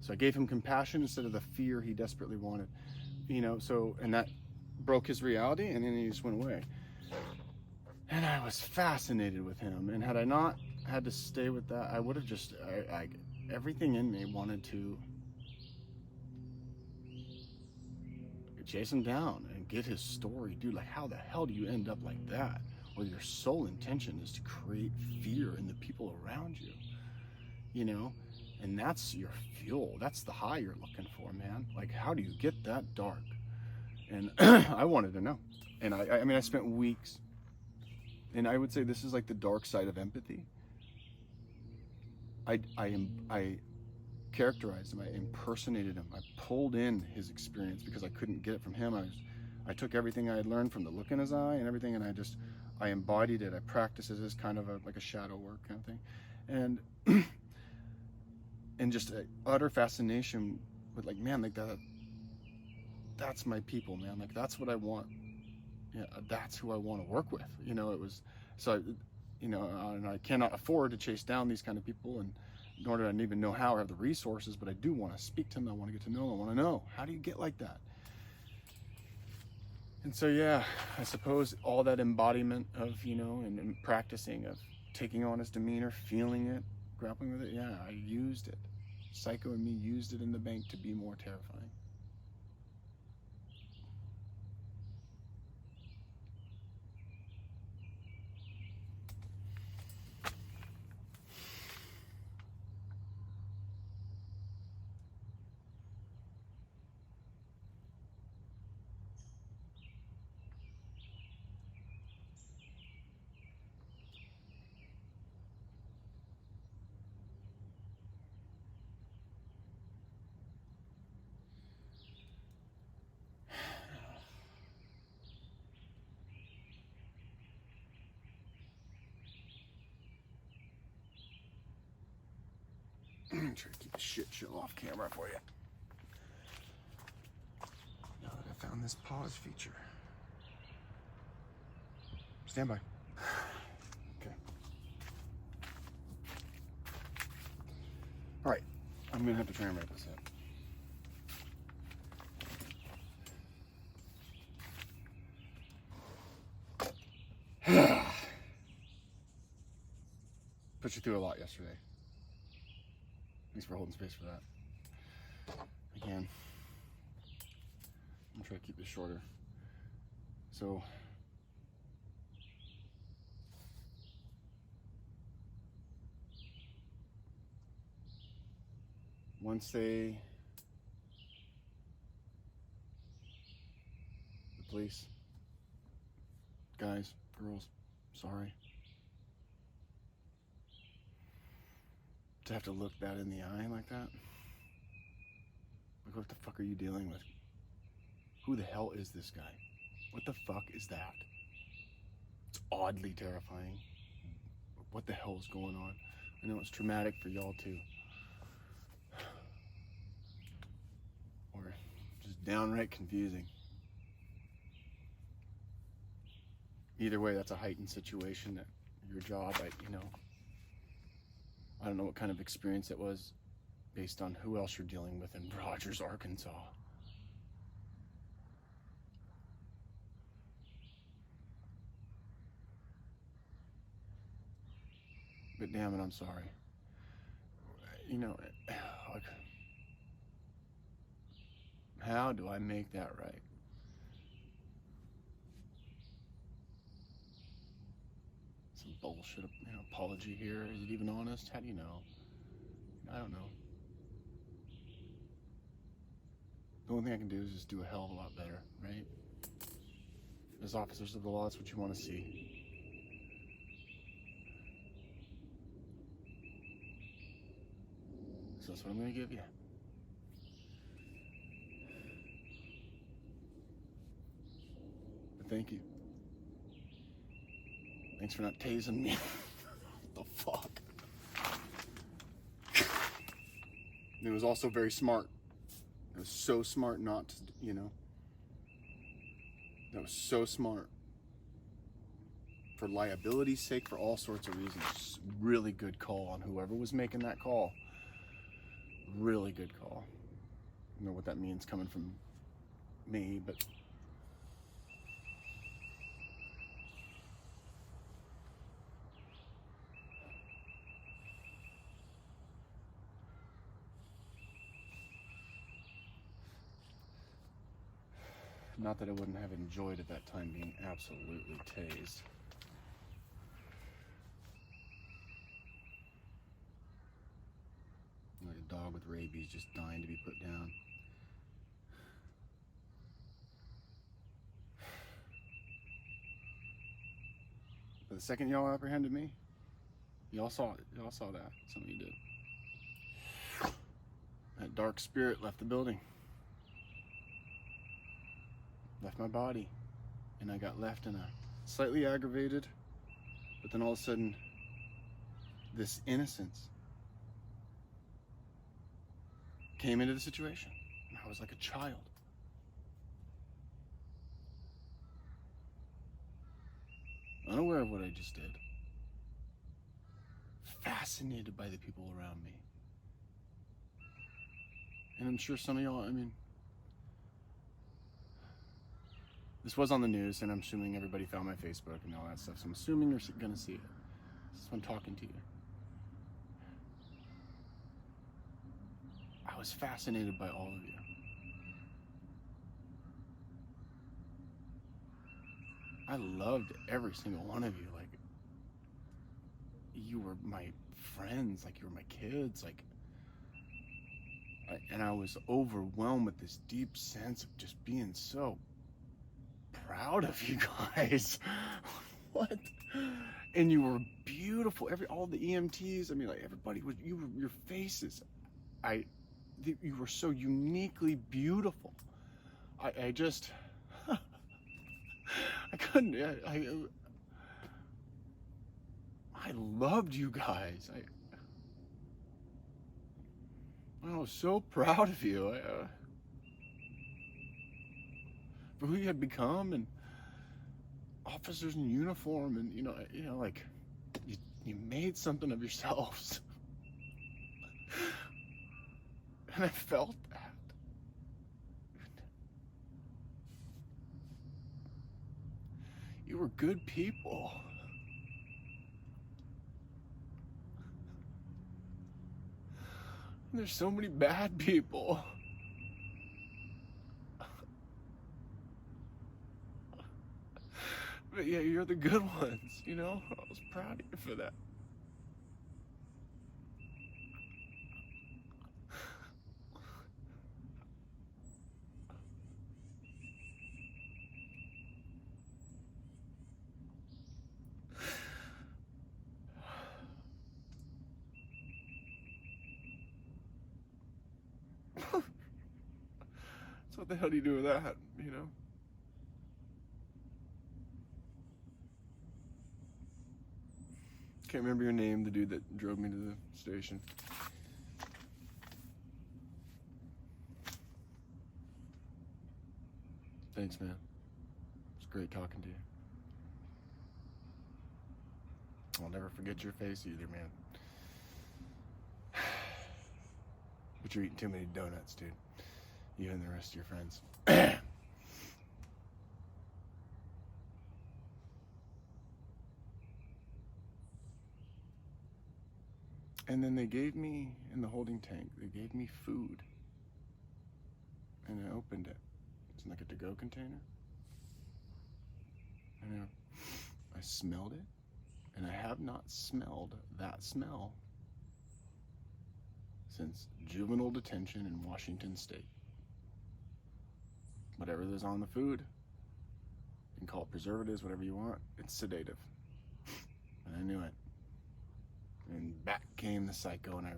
So I gave him compassion instead of the fear he desperately wanted. So, and that broke his reality, and then he just went away. And I was fascinated with him. And had I not had to stay with that, I would have just, everything in me wanted to chase him down and get his story. Dude, like, how the hell do you end up like that? Where your sole intention is to create fear in the people around you, And that's your fuel. That's the high you're looking for, man. Like, how do you get that dark? And I wanted to know. And I spent weeks, and I would say this is like the dark side of empathy. I characterized him. I impersonated him. I pulled in his experience because I couldn't get it from him. I took everything I had learned from the look in his eye and everything, and I embodied it. I practiced it as kind of like a shadow work kind of thing, and just utter fascination with, like, man, like that's my people, man. Like, that's what I want. Yeah, that's who I want to work with. It was so. And I cannot afford to chase down these kind of people, and nor do I even know how or have the resources. But I do want to speak to them. I want to get to know them. I want to know, how do you get like that? And so, yeah, I suppose all that embodiment of, and practicing of taking on his demeanor, feeling it, grappling with it. Yeah, I used it. Psycho and me used it in the bank to be more terrifying. I'm trying to keep the shit show off camera for you. Now that I found this pause feature. Stand by. Okay. All right. I'm going to have to try and wrap this up. Put you through a lot yesterday. Thanks for holding space for that. Again, I'm trying to keep this shorter. So, once the police, guys, girls, sorry. To have to look that in the eye like that? Like, what the fuck are you dealing with? Who the hell is this guy? What the fuck is that? It's oddly terrifying. What the hell is going on? I know it's traumatic for y'all too. Or just downright confusing. Either way, that's a heightened situation at your job. I don't know what kind of experience it was based on who else you're dealing with in Rogers, Arkansas. But damn it, I'm sorry. Like, how do I make that right? Some bullshit, apology here. Is it even honest? How do you know? I don't know. The only thing I can do is just do a hell of a lot better, right? As officers of the law, that's what you want to see. So that's what I'm going to give you. But thank you. Thanks for not tasing me. What the fuck? It was also very smart. It was so smart not to, That was so smart. For liability's sake, for all sorts of reasons. Really good call on whoever was making that call. really good call. I don't know what that means coming from me, but not that I wouldn't have enjoyed at that time being absolutely tased. Like a dog with rabies just dying to be put down. But the second y'all apprehended me, y'all saw it. Y'all saw that. Some of you did. That dark spirit left the building. Left my body. And I got left in a slightly aggravated, but then all of a sudden, this innocence came into the situation. And I was like a child. Unaware of what I just did. Fascinated by the people around me. And I'm sure some of y'all, this was on the news, and I'm assuming everybody found my Facebook and all that stuff, so I'm assuming you're gonna see it. This is when I'm talking to you. I was fascinated by all of you. I loved every single one of you. Like, you were my friends, like you were my kids, and I was overwhelmed with this deep sense of just being so proud of you guys. What? And you were beautiful. All the EMTs, like everybody was, your faces. You were so uniquely beautiful. I just, I couldn't, I loved you guys. I was so proud of you. For who you had become, and officers in uniform, and like you made something of yourselves. And I felt that. You were good people. And there's so many bad people. But yeah, you're the good ones, I was proud of you for that. So what the hell do you do with that, Can't remember your name, the dude that drove me to the station. Thanks, man. It's great talking to you. I'll never forget your face either, man. But you're eating too many donuts, dude. You and the rest of your friends. And then they gave me, in the holding tank, they gave me food. And I opened it. It's like a to-go container. And I smelled it. And I have not smelled that smell since juvenile detention in Washington State. Whatever is on the food, you can call it preservatives, whatever you want, it's sedative. And I knew it. And back came the psycho, and I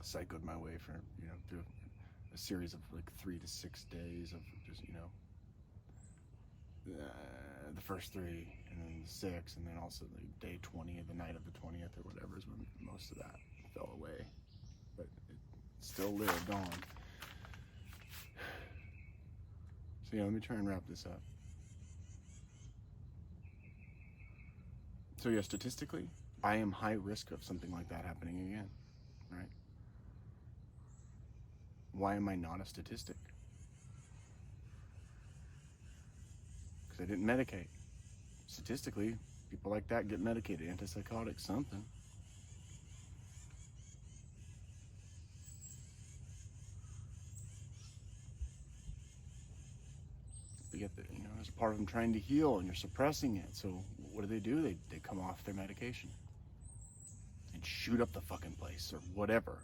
psychoed my way for, through a series of like 3 to 6 days of just, the first 3, and then the 6, and then also the day 20 of the night of the 20th or whatever is when most of that fell away. But it still lived on. So yeah, let me try and wrap this up. So yeah, statistically, I am high risk of something like that happening again. right? Why am I not a statistic? Because I didn't medicate. Statistically, people like that get medicated, antipsychotics, something. But yet, there's a part of them trying to heal, and you're suppressing it. So what do? They come off their medication and shoot up the fucking place or whatever,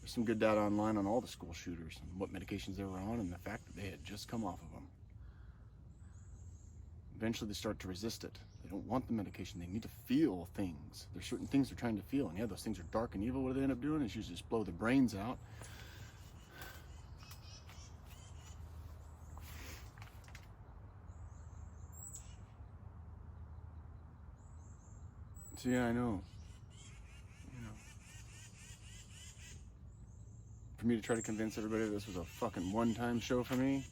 There's some good data online on all the school shooters and what medications they were on and the fact that they had just come off of them. Eventually they start to resist it. They don't want the medication. They need to feel things. There's certain things they're trying to feel. And yeah, those things are dark and evil. What do they end up doing? Is usually just blow their brains out. So yeah, I know. For me to try to convince everybody this was a fucking one-time show for me,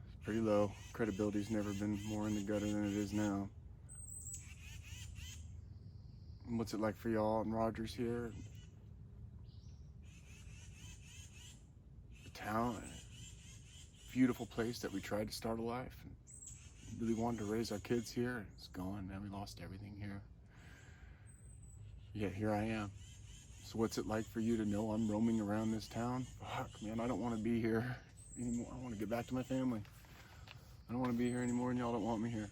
it's pretty low. Credibility's never been more in the gutter than it is now. And what's it like for y'all and Rogers here? The town, a beautiful place that we tried to start a life and really wanted to raise our kids here. It's gone, man. We lost everything here. Yet here I am. So what's it like for you to know I'm roaming around this town? Fuck, man, I don't want to be here anymore. I want to get back to my family. I don't want to be here anymore, and y'all don't want me here.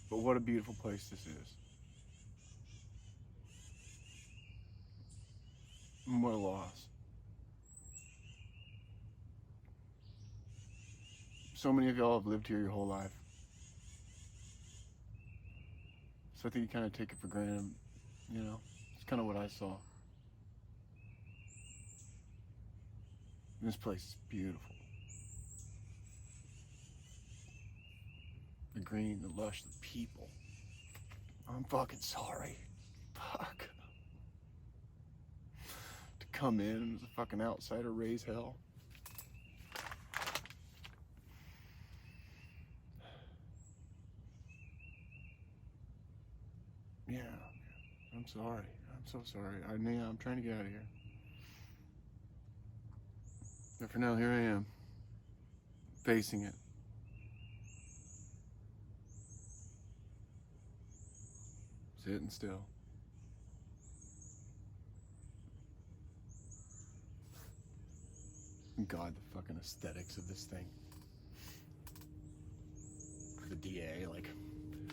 But what a beautiful place this is. And what a loss. So many of y'all have lived here your whole life. So I think you kind of take it for granted, It's kind of what I saw. This place is beautiful. The green, the lush, the people. I'm fucking sorry. Fuck. To come in as a fucking outsider, raise hell. Yeah, I'm sorry. I'm so sorry. I'm trying to get out of here. But for now, here I am, facing it. Sitting still. God, the fucking aesthetics of this thing. The DA,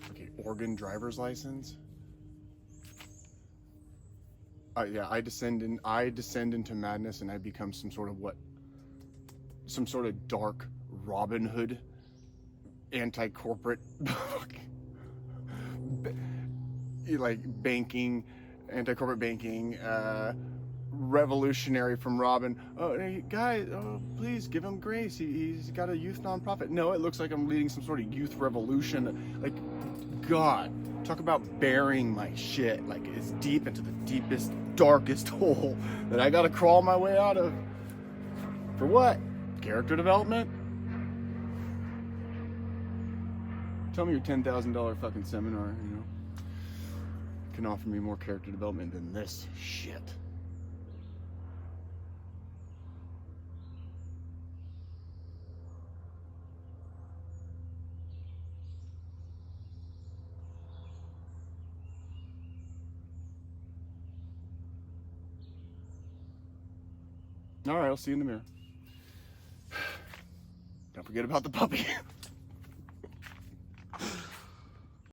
okay, Oregon driver's license. Yeah, I descend into madness, and I become some sort of dark Robin Hood, anti-corporate, banking, anti-corporate banking, revolutionary from Robin. Oh, hey, guys, please give him grace. He's got a youth nonprofit. No, it looks like I'm leading some sort of youth revolution. God, talk about burying my shit. It's deep into the deepest, darkest hole that I gotta crawl my way out of. For what? Character development? Tell me your $10,000 fucking seminar, can offer me more character development than this shit. All right, I'll see you in the mirror. Don't forget about the puppy.